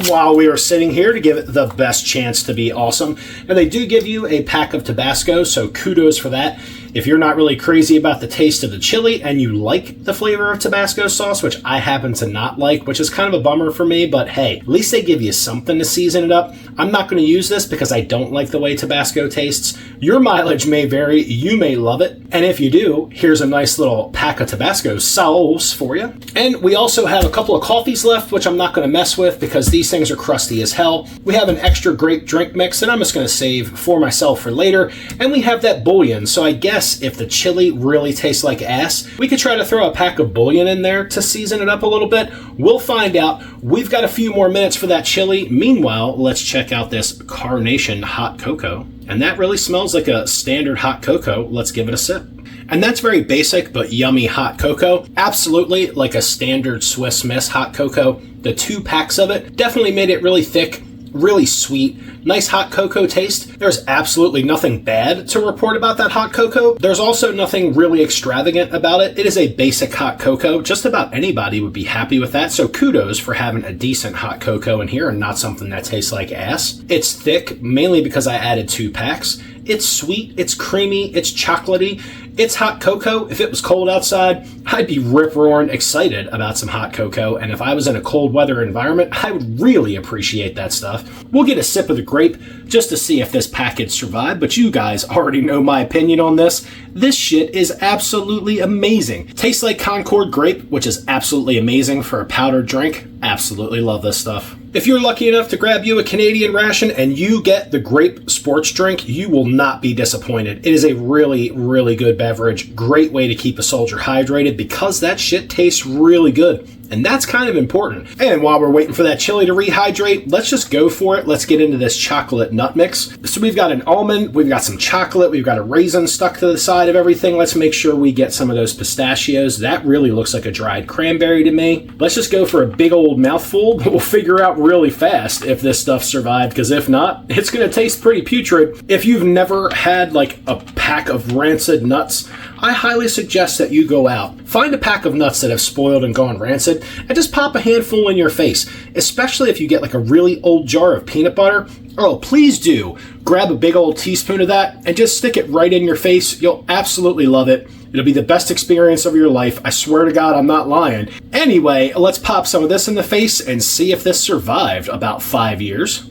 while we are sitting here to give it the best chance to be awesome. And they do give you a pack of Tabasco, so kudos for that. If you're not really crazy about the taste of the chili and you like the flavor of Tabasco sauce, which I happen to not like, which is kind of a bummer for me, but hey, at least they give you something to season it up. I'm not going to use this because I don't like the way Tabasco tastes. Your mileage may vary, you may love it, and if you do, here's a nice little pack of Tabasco sauce for you. And we also have a couple of coffees left, which I'm not going to mess with because these things are crusty as hell. We have an extra grape drink mix that I'm just going to save for myself for later, and we have that bouillon, so I guess if the chili really tastes like ass, we could try to throw a pack of bouillon in there to season it up a little bit. We'll find out. We've got a few more minutes for that chili. Meanwhile, let's check out this Carnation hot cocoa. And that really smells like a standard hot cocoa. Let's give it a sip. And that's very basic but yummy hot cocoa. Absolutely like a standard Swiss Miss hot cocoa. The 2 packs of it definitely made it really thick, really sweet, nice hot cocoa taste. There's absolutely nothing bad to report about that hot cocoa. There's also nothing really extravagant about it. It is a basic hot cocoa. Just about anybody would be happy with that, so kudos for having a decent hot cocoa in here and not something that tastes like ass. It's thick, mainly because I added 2 packs. It's sweet, it's creamy, it's chocolatey. It's hot cocoa. If it was cold outside, I'd be rip-roaring excited about some hot cocoa, and if I was in a cold weather environment, I would really appreciate that stuff. We'll get a sip of the grape just to see if this package survived, but you guys already know my opinion on this. This shit is absolutely amazing. Tastes like Concord grape, which is absolutely amazing for a powdered drink. Absolutely love this stuff. If you're lucky enough to grab you a Canadian ration and you get the grape sports drink, you will not be disappointed. It is a really, really good beverage. Great way to keep a soldier hydrated because that shit tastes really good. And that's kind of important. And while we're waiting for that chili to rehydrate, let's just go for it. Let's get into this chocolate nut mix. So we've got an almond, we've got some chocolate, we've got a raisin stuck to the side of everything. Let's make sure we get some of those pistachios. That really looks like a dried cranberry to me. Let's just go for a big old mouthful. We'll figure out really fast if this stuff survived, because if not, it's going to taste pretty putrid. If you've never had like a pack of rancid nuts, I highly suggest that you go out, find a pack of nuts that have spoiled and gone rancid, and just pop a handful in your face, especially if you get like a really old jar of peanut butter. Oh, please do grab a big old teaspoon of that and just stick it right in your face. You'll absolutely love it. It'll be the best experience of your life. I swear to God, I'm not lying. Anyway, let's pop some of this in the face and see if this survived about 5 years.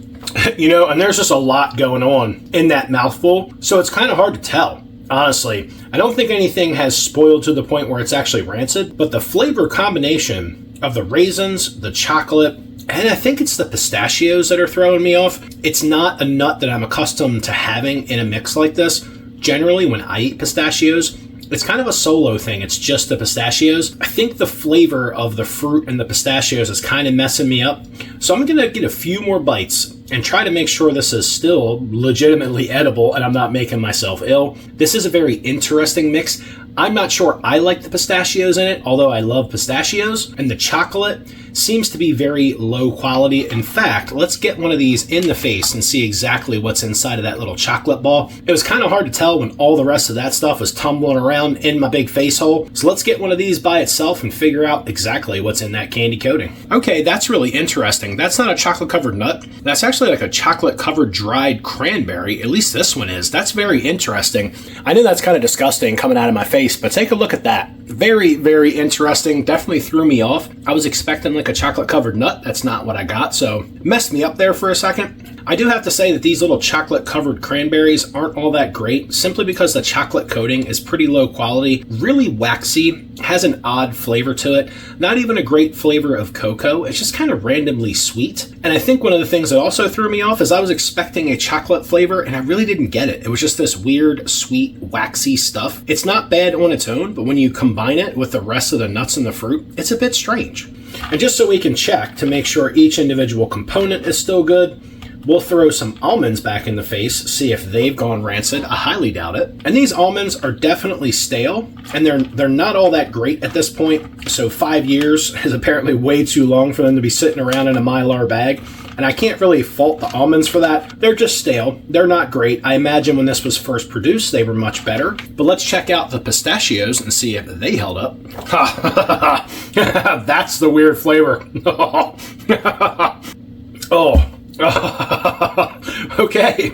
You know, and there's just a lot going on in that mouthful, so it's kind of hard to tell. Honestly, I don't think anything has spoiled to the point where it's actually rancid, but the flavor combination of the raisins, the chocolate, and I think it's the pistachios that are throwing me off. It's not a nut that I'm accustomed to having in a mix like this. Generally, when I eat pistachios, it's kind of a solo thing. It's just the pistachios. I think the flavor of the fruit and the pistachios is kind of messing me up. So I'm going to get a few more bites and try to make sure this is still legitimately edible and I'm not making myself ill. This is a very interesting mix. I'm not sure I like the pistachios in it, although I love pistachios. And the chocolate seems to be very low quality. In fact, let's get one of these in the face and see exactly what's inside of that little chocolate ball. It was kind of hard to tell when all the rest of that stuff was tumbling around in my big face hole. So let's get one of these by itself and figure out exactly what's in that candy coating. Okay, that's really interesting. That's not a chocolate covered nut. That's actually like a chocolate covered dried cranberry. At least this one is. That's very interesting. I know that's kind of disgusting coming out of my face, but take a look at that. Very, very interesting. Definitely threw me off. I was expecting like a chocolate covered nut. That's not what I got, so messed me up there for a second. I do have to say that these little chocolate covered cranberries aren't all that great, simply because the chocolate coating is pretty low quality, really waxy, has an odd flavor to it, not even a great flavor of cocoa. It's just kind of randomly sweet. And I think one of the things that also threw me off is I was expecting a chocolate flavor and I really didn't get it. It was just this weird, sweet, waxy stuff. It's not bad on its own, but when you combine it with the rest of the nuts and the fruit, it's a bit strange. And just so we can check to make sure each individual component is still good, we'll throw some almonds back in the face, see if they've gone rancid. I highly doubt it. And these almonds are definitely stale, and they're not all that great at this point. So 5 years is apparently way too long for them to be sitting around in a Mylar bag. And I can't really fault the almonds for that. They're just stale. They're not great. I imagine when this was first produced, they were much better. But let's check out the pistachios and see if they held up. That's the weird flavor. Oh. Okay.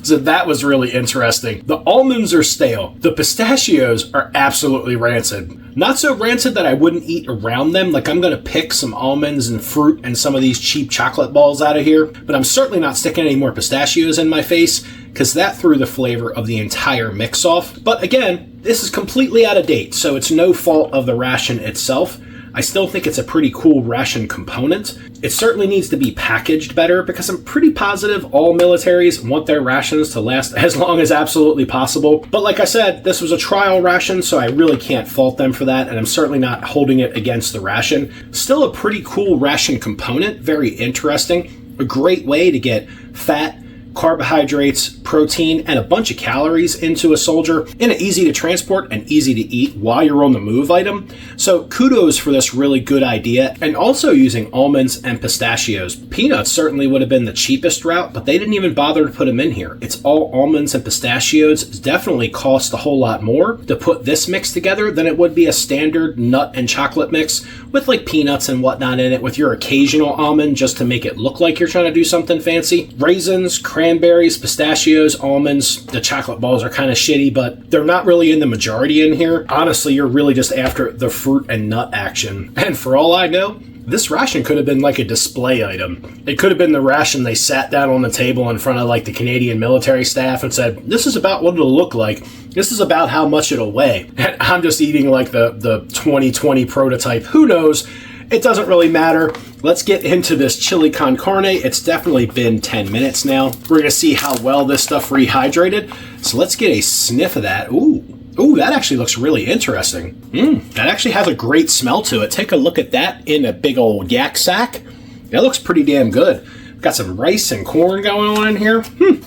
So that was really interesting. The almonds are stale. The pistachios are absolutely rancid. Not so rancid that I wouldn't eat around them. Like I'm going to pick some almonds and fruit and some of these cheap chocolate balls out of here. But I'm certainly not sticking any more pistachios in my face, because that threw the flavor of the entire mix off. But again, this is completely out of date, so it's no fault of the ration itself. I still think it's a pretty cool ration component. It certainly needs to be packaged better, because I'm pretty positive all militaries want their rations to last as long as absolutely possible. But like I said, this was a trial ration, so I really can't fault them for that, and I'm certainly not holding it against the ration. Still a pretty cool ration component, very interesting. A great way to get fat, carbohydrates, protein, and a bunch of calories into a soldier in an easy to transport and easy to eat while you're on the move item. So kudos for this really good idea, and also using almonds and pistachios. Peanuts certainly would have been the cheapest route, but they didn't even bother to put them in here. It's all almonds and pistachios. It definitely costs a whole lot more to put this mix together than it would be a standard nut and chocolate mix with like peanuts and whatnot in it, with your occasional almond just to make it look like you're trying to do something fancy. Raisins, cranberries, pistachios, almonds. The chocolate balls are kind of shitty, but they're not really in the majority in here. Honestly, you're really just after the fruit and nut action. And for all I know, this ration could have been like a display item. It could have been the ration they sat down on the table in front of like the Canadian military staff and said, this is about what it'll look like. This is about how much it'll weigh. And I'm just eating like the 2020 prototype. Who knows? It doesn't really matter. Let's get into this chili con carne. It's definitely been 10 minutes now. We're going to see how well this stuff rehydrated. So let's get a sniff of that. Ooh, Ooh, that actually looks really interesting. That actually has a great smell to it. Take a look at that in a big old yak sack. That looks pretty damn good. Got some rice and corn going on in here.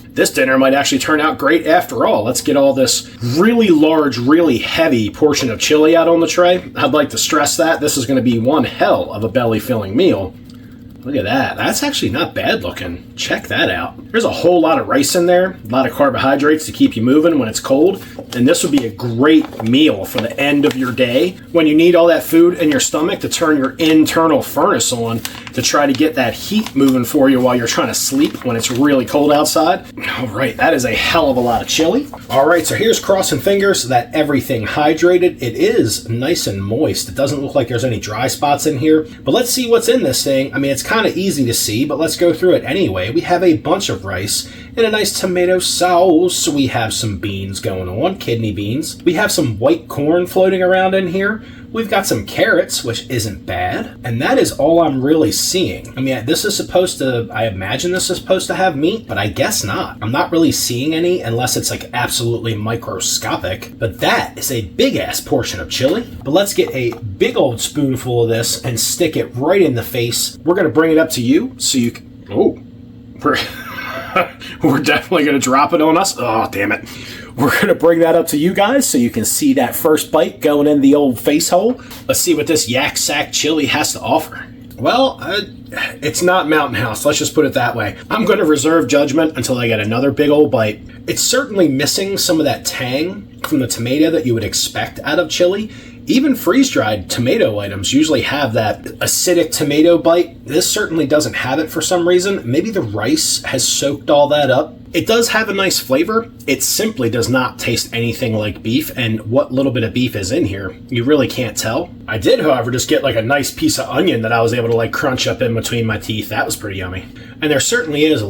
This dinner might actually turn out great after all. Let's get all this really large, really heavy portion of chili out on the tray. I'd like to stress that this is going to be one hell of a belly-filling meal. Look at that. That's actually not bad looking. Check that out. There's a whole lot of rice in there, a lot of carbohydrates to keep you moving when it's cold, and this would be a great meal for the end of your day when you need all that food in your stomach to turn your internal furnace on to try to get that heat moving for you while you're trying to sleep when it's really cold outside. All right, that is a hell of a lot of chili. All right, so here's crossing fingers that everything hydrated. It is nice and moist. It doesn't look like there's any dry spots in here, but let's see what's in this thing. I mean, it's kind of easy to see, but let's go through it anyway. We have a bunch of rice and a nice tomato sauce. We have some beans going on, kidney beans. We have some white corn floating around in here. We've got some carrots, which isn't bad. And that is all I'm really seeing. I mean, this is supposed to, I imagine this is supposed to have meat, but I guess not. I'm not really seeing any unless it's like absolutely microscopic. But that is a big ass portion of chili. But let's get a big old spoonful of this and stick it right in the face. We're going to bring it up to you so you can, we're definitely going to drop it on us. Oh, damn it. We're going to bring that up to you guys so you can see that first bite going in the old face hole. Let's see what this yak sack chili has to offer. Well, it's not Mountain House. Let's just put it that way. I'm going to reserve judgment until I get another big old bite. It's certainly missing some of that tang from the tomato that you would expect out of chili. Even freeze-dried tomato items usually have that acidic tomato bite. This certainly doesn't have it for some reason. Maybe the rice has soaked all that up. It does have a nice flavor. It simply does not taste anything like beef, and what little bit of beef is in here, you really can't tell. I did, however, just get like a nice piece of onion that I was able to like crunch up in between my teeth. That was pretty yummy. And there certainly is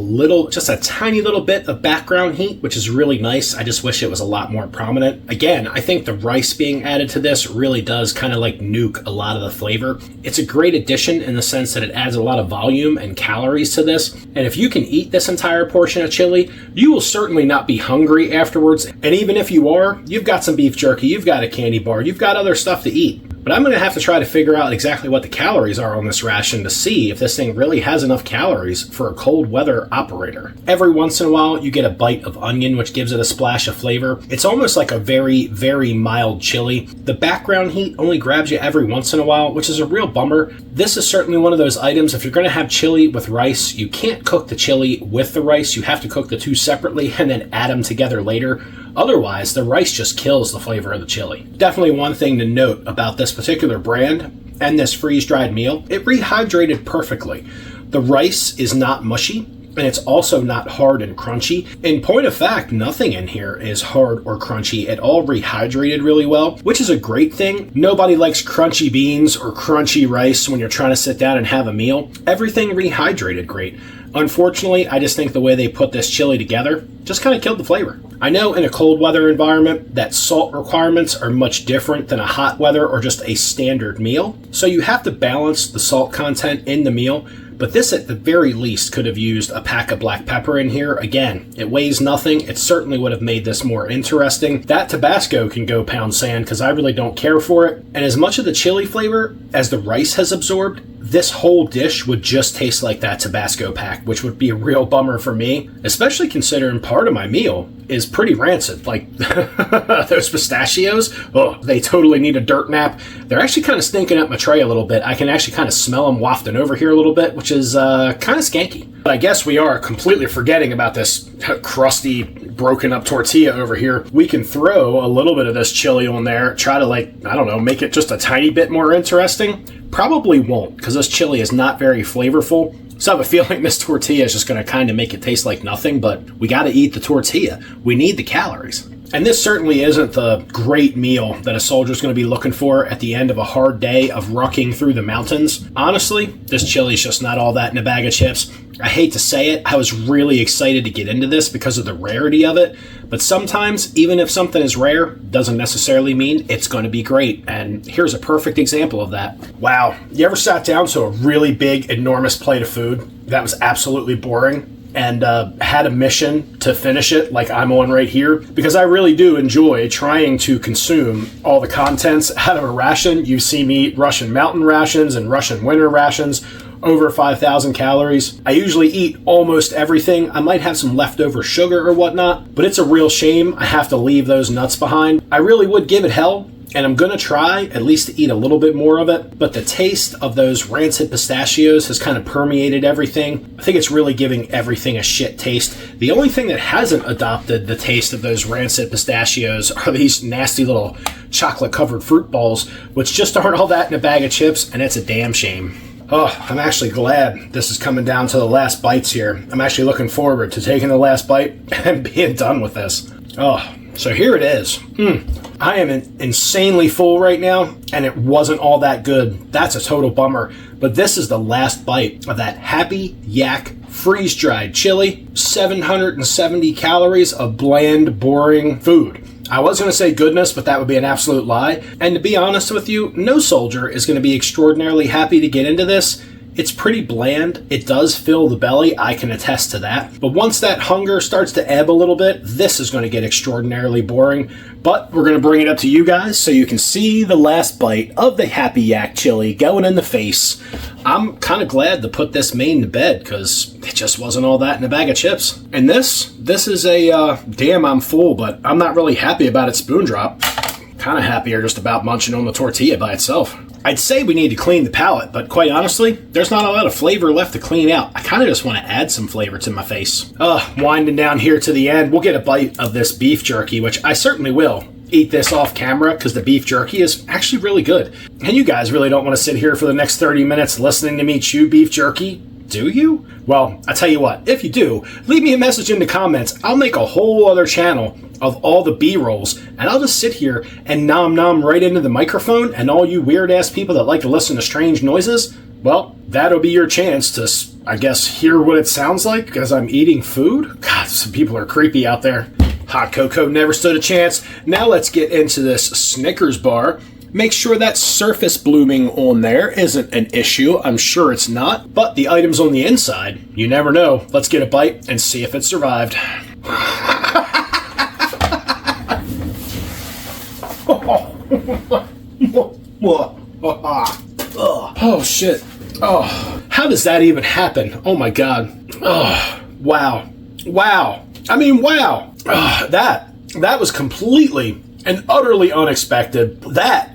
just a tiny little bit of background heat, which is really nice. I just wish it was a lot more prominent. Again, I think the rice being added to this really does kind of like nuke a lot of the flavor. It's a great addition in the sense that it adds a lot of volume and calories to this. And if you can eat this entire portion of chili, you will certainly not be hungry afterwards. And even if you are, you've got some beef jerky, you've got a candy bar, you've got other stuff to eat. But I'm going to have to try to figure out exactly what the calories are on this ration to see if this thing really has enough calories for a cold weather operator. Every once in a while, you get a bite of onion, which gives it a splash of flavor. It's almost like a very, very mild chili. The background heat only grabs you every once in a while, which is a real bummer. This is certainly one of those items, if you're going to have chili with rice, you can't cook the chili with the rice. You have to cook the two separately and then add them together later. Otherwise, the rice just kills the flavor of the chili. Definitely one thing to note about this particular brand and this freeze-dried meal, it rehydrated perfectly. The rice is not mushy, and it's also not hard and crunchy. In point of fact, nothing in here is hard or crunchy. It all rehydrated really well, which is a great thing. Nobody likes crunchy beans or crunchy rice when you're trying to sit down and have a meal. Everything rehydrated great. Unfortunately, I just think the way they put this chili together just kind of killed the flavor. I know in a cold weather environment that salt requirements are much different than a hot weather or just a standard meal. So you have to balance the salt content in the meal, but this at the very least could have used a pack of black pepper in here. Again, it weighs nothing. It certainly would have made this more interesting. That Tabasco can go pound sand because I really don't care for it. And as much of the chili flavor as the rice has absorbed, this whole dish would just taste like that Tabasco pack, which would be a real bummer for me, especially considering part of my meal is pretty rancid. Like those pistachios, oh, they totally need a dirt nap. They're actually kind of stinking up my tray a little bit. I can actually kind of smell them wafting over here a little bit, which is kind of skanky. But I guess we are completely forgetting about this crusty, broken up tortilla over here. We can throw a little bit of this chili on there, try to make it just a tiny bit more interesting. Probably won't, because this chili is not very flavorful. So I have a feeling this tortilla is just going to kind of make it taste like nothing, but we got to eat the tortilla. We need the calories. And this certainly isn't the great meal that a soldier's going to be looking for at the end of a hard day of rucking through the mountains. Honestly, this chili is just not all that in a bag of chips. I hate to say it, I was really excited to get into this because of the rarity of it, but sometimes, even if something is rare, doesn't necessarily mean it's going to be great, and here's a perfect example of that. Wow, you ever sat down to a really big, enormous plate of food that was absolutely boring? and had a mission to finish it like I'm on right here, because I really do enjoy trying to consume all the contents out of a ration. You see me eat Russian mountain rations and Russian winter rations, over 5,000 calories. I usually eat almost everything. I might have some leftover sugar or whatnot, but it's a real shame I have to leave those nuts behind. I really would give it hell, and I'm gonna try at least to eat a little bit more of it, but the taste of those rancid pistachios has kind of permeated everything. I think it's really giving everything a shit taste. The only thing that hasn't adopted the taste of those rancid pistachios are these nasty little chocolate-covered fruit balls, which just aren't all that in a bag of chips, and it's a damn shame. Oh, I'm actually glad this is coming down to the last bites here. I'm actually looking forward to taking the last bite and being done with this. Oh, so here it is. I am insanely full right now, and it wasn't all that good. That's a total bummer. But this is the last bite of that Happy Yak freeze-dried chili. 770 calories of bland, boring food. I was going to say goodness, but that would be an absolute lie. And to be honest with you, no soldier is going to be extraordinarily happy to get into this. It's pretty bland. It does fill the belly. I can attest to that. But once that hunger starts to ebb a little bit, this is going to get extraordinarily boring. But we're going to bring it up to you guys so you can see the last bite of the Happy Yak chili going in the face. I'm kind of glad to put this main to bed because it just wasn't all that in a bag of chips. And this is a, damn, I'm full, but I'm not really happy about its spoon drop. Kind of happier just about munching on the tortilla by itself. I'd say we need to clean the palate, but quite honestly, there's not a lot of flavor left to clean out. I kind of just want to add some flavor to my face. Winding down here to the end, we'll get a bite of this beef jerky, which I certainly will eat this off camera because the beef jerky is actually really good. And you guys really don't want to sit here for the next 30 minutes listening to me chew beef jerky, do you? Well, I tell you what, if you do, leave me a message in the comments. I'll make a whole other channel of all the B-rolls, and I'll just sit here and nom right into the microphone, and all you weird-ass people that like to listen to strange noises, well, that'll be your chance to, I guess, hear what it sounds like because I'm eating food? God, some people are creepy out there. Hot cocoa never stood a chance. Now let's get into this Snickers bar. Make sure that surface blooming on there isn't an issue. I'm sure it's not. But the items on the inside, you never know. Let's get a bite and see if it survived. Oh, shit. Oh, how does that even happen? Oh, my God. Oh, wow. Wow. I mean, wow. That was completely and utterly unexpected. That.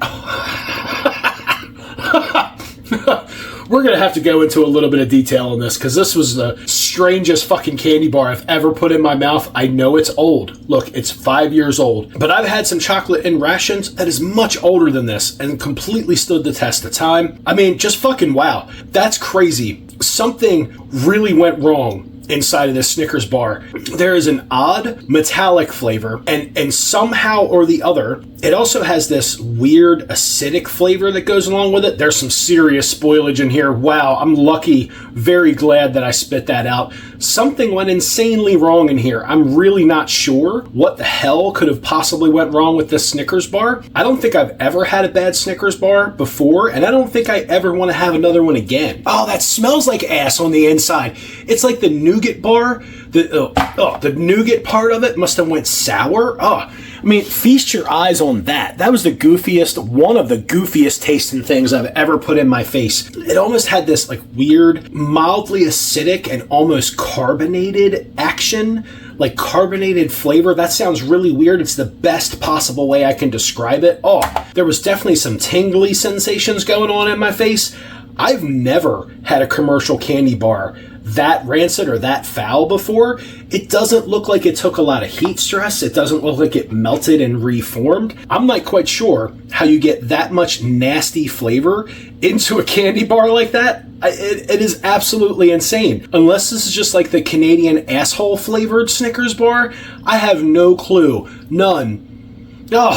We're going to have to go into a little bit of detail on this because this was the strangest fucking candy bar I've ever put in my mouth. I know it's old. Look, it's 5 years old. But I've had some chocolate in rations that is much older than this and completely stood the test of time. I mean, just fucking wow. That's crazy. Something really went wrong inside of this Snickers bar. There is an odd metallic flavor, and somehow or the other, it also has this weird acidic flavor that goes along with it. There's some serious spoilage in here. Wow, I'm lucky, very glad that I spit that out. Something went insanely wrong in here. I'm really not sure what the hell could have possibly went wrong with this Snickers bar. I don't think I've ever had a bad Snickers bar before, and I don't think I ever want to have another one again. Oh, that smells like ass on the inside. It's like the nougat bar. The nougat part of it must have went sour. Oh, I mean, feast your eyes on that. That was one of the goofiest tasting things I've ever put in my face. It almost had this like weird, mildly acidic and almost carbonated action, like carbonated flavor. That sounds really weird. It's the best possible way I can describe it. Oh, there was definitely some tingly sensations going on in my face. I've never had a commercial candy bar that rancid or that foul before. It doesn't look like it took a lot of heat stress. It doesn't look like it melted and reformed. I'm not quite sure how you get that much nasty flavor into a candy bar like that. It is absolutely insane. Unless this is just like the Canadian asshole flavored Snickers bar, I have no clue. None. Oh,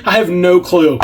I have no clue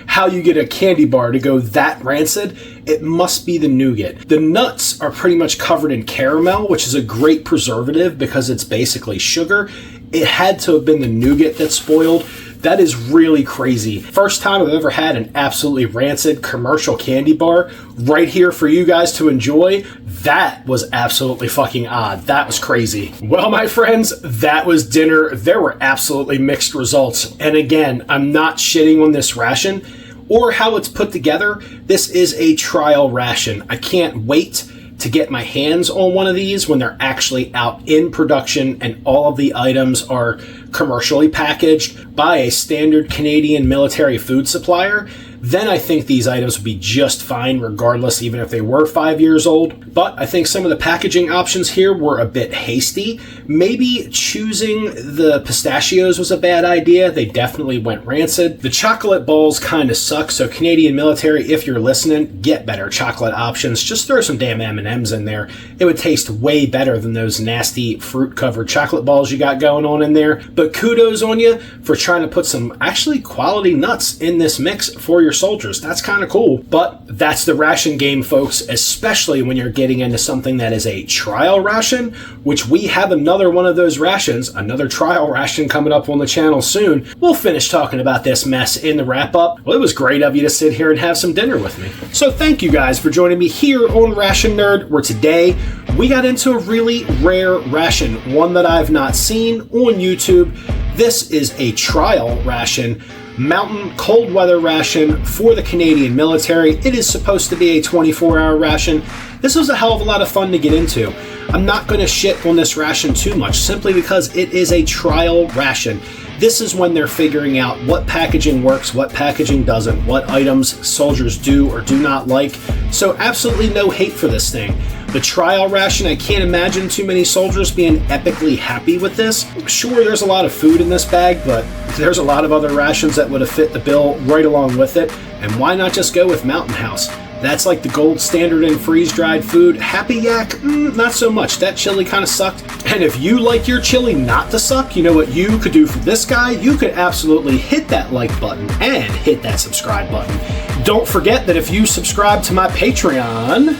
how you get a candy bar to go that rancid. It must be the nougat. The nuts are pretty much covered in caramel, which is a great preservative because it's basically sugar. It had to have been the nougat that spoiled. That is really crazy. First time I've ever had an absolutely rancid commercial candy bar right here for you guys to enjoy. That was absolutely fucking odd. That was crazy. Well, my friends, that was dinner. There were absolutely mixed results. And again, I'm not shitting on this ration or how it's put together. This is a trial ration. I can't wait to get my hands on one of these when they're actually out in production and all of the items are commercially packaged by a standard Canadian military food supplier. Then I think these items would be just fine regardless, even if they were 5 years old. But I think some of the packaging options here were a bit hasty. Maybe choosing the pistachios was a bad idea. They definitely went rancid. The chocolate balls kind of suck, so Canadian military, if you're listening, get better chocolate options. Just throw some damn M&Ms in there. It would taste way better than those nasty fruit-covered chocolate balls you got going on in there. But kudos on you for trying to put some actually quality nuts in this mix for your soldiers. That's kind of cool. But that's the ration game, folks, especially when you're getting into something that is a trial ration, which we have another one of those rations, another trial ration coming up on the channel soon. We'll finish talking about this mess in the wrap up. Well, it was great of you to sit here and have some dinner with me. So thank you guys for joining me here on Ration Nerd, where today we got into a really rare ration, one that I've not seen on YouTube. This is a trial ration, mountain cold weather ration for the Canadian military. It is supposed to be a 24-hour ration. This was a hell of a lot of fun to get into. I'm not going to shit on this ration too much, simply because it is a trial ration. This is when they're figuring out what packaging works, what packaging doesn't, what items soldiers do or do not like. So absolutely no hate for this thing. The trial ration, I can't imagine too many soldiers being epically happy with this. Sure, there's a lot of food in this bag, but there's a lot of other rations that would have fit the bill right along with it. And why not just go with Mountain House? That's like the gold standard in freeze-dried food. Happy Yak, not so much. That chili kind of sucked. And if you like your chili not to suck, you know what you could do for this guy? You could absolutely hit that like button and hit that subscribe button. Don't forget that if you subscribe to my Patreon,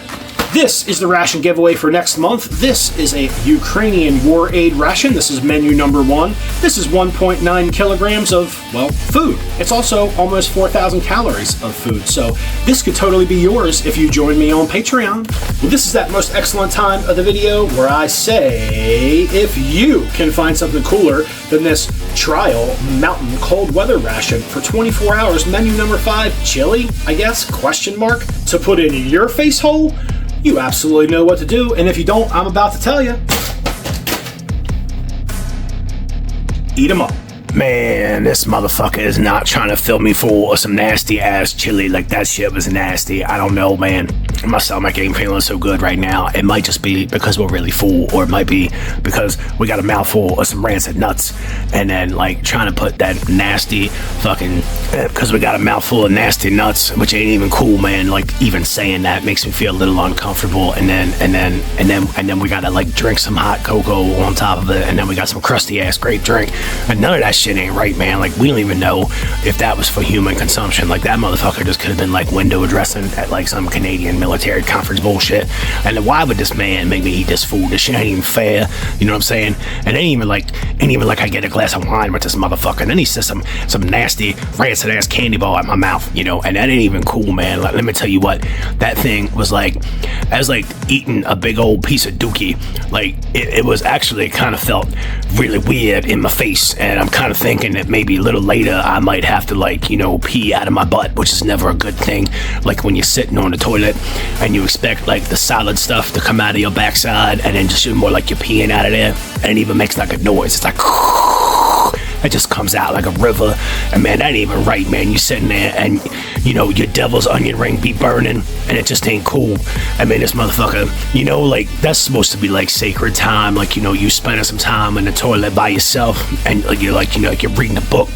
this is the ration giveaway for next month. This is a Ukrainian war aid ration. This is menu number 1. This is 1.9 kilograms of, well, food. It's also almost 4,000 calories of food. So this could totally be yours if you join me on Patreon. Well, this is that most excellent time of the video where I say, if you can find something cooler than this trial mountain cold weather ration for 24 hours, menu number 5, chili, I guess, question mark, to put in your face hole, you absolutely know what to do, and if you don't, I'm about to tell you. Eat 'em up. Man, this motherfucker is not trying to fill me full of some nasty ass chili. Like, that shit was nasty. I don't know, man. My stomach ain't feeling so good right now. It might just be because we're really full, or it might be because we got a mouthful of some rancid nuts, and then like trying to put that nasty fucking, because we got a mouthful of nasty nuts, which ain't even cool, man. Like, even saying that makes me feel a little uncomfortable. And then we gotta like drink some hot cocoa on top of it, and then we got some crusty ass grape drink, and none of that shit ain't right, man. Like, we don't even know if that was for human consumption. Like, that motherfucker just could have been like window dressing at like some Canadian military conference bullshit. And then why would this man make me eat this food? This shit ain't even fair. You know what I'm saying? And ain't even like I get a glass of wine with this motherfucker. And then he says some nasty rancid ass candy bar in my mouth, you know, and that ain't even cool, man. Like, let me tell you what, that thing was like, I was like eating a big old piece of dookie. Like, it was actually kind of felt really weird in my face, and I'm kind of thinking that maybe a little later I might have to, like, you know, pee out of my butt, which is never a good thing. Like when you're sitting on the toilet and you expect like the solid stuff to come out of your backside, and then just more like you're peeing out of there, and it even makes like a noise. It's like it just comes out like a river. And man, that ain't even right, man. You sitting there and, you know, your devil's onion ring be burning, and it just ain't cool. I mean, this motherfucker, you know, like, that's supposed to be like sacred time. Like, you know, you spending some time in the toilet by yourself, and like, you're like, you know, like you're reading a book.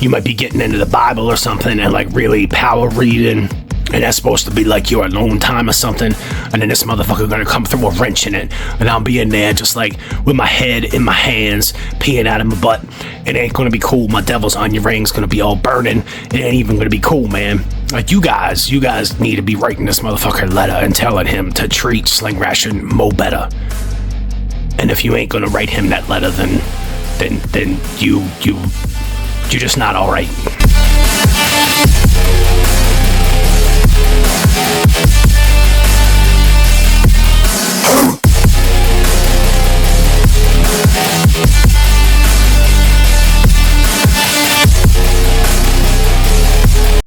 You might be getting into the Bible or something, and like really power reading, and that's supposed to be like your alone time or something. And then this motherfucker gonna come through a wrench in it, and I'll be in there just like with my head in my hands, peeing out of my butt. It ain't gonna be cool. My devil's onion ring's gonna be all burning. It ain't even gonna be cool, man. Like, you guys need to be writing this motherfucker a letter and telling him to treat Sling Ration mo better. And if you ain't gonna write him that letter, then you're just not all right.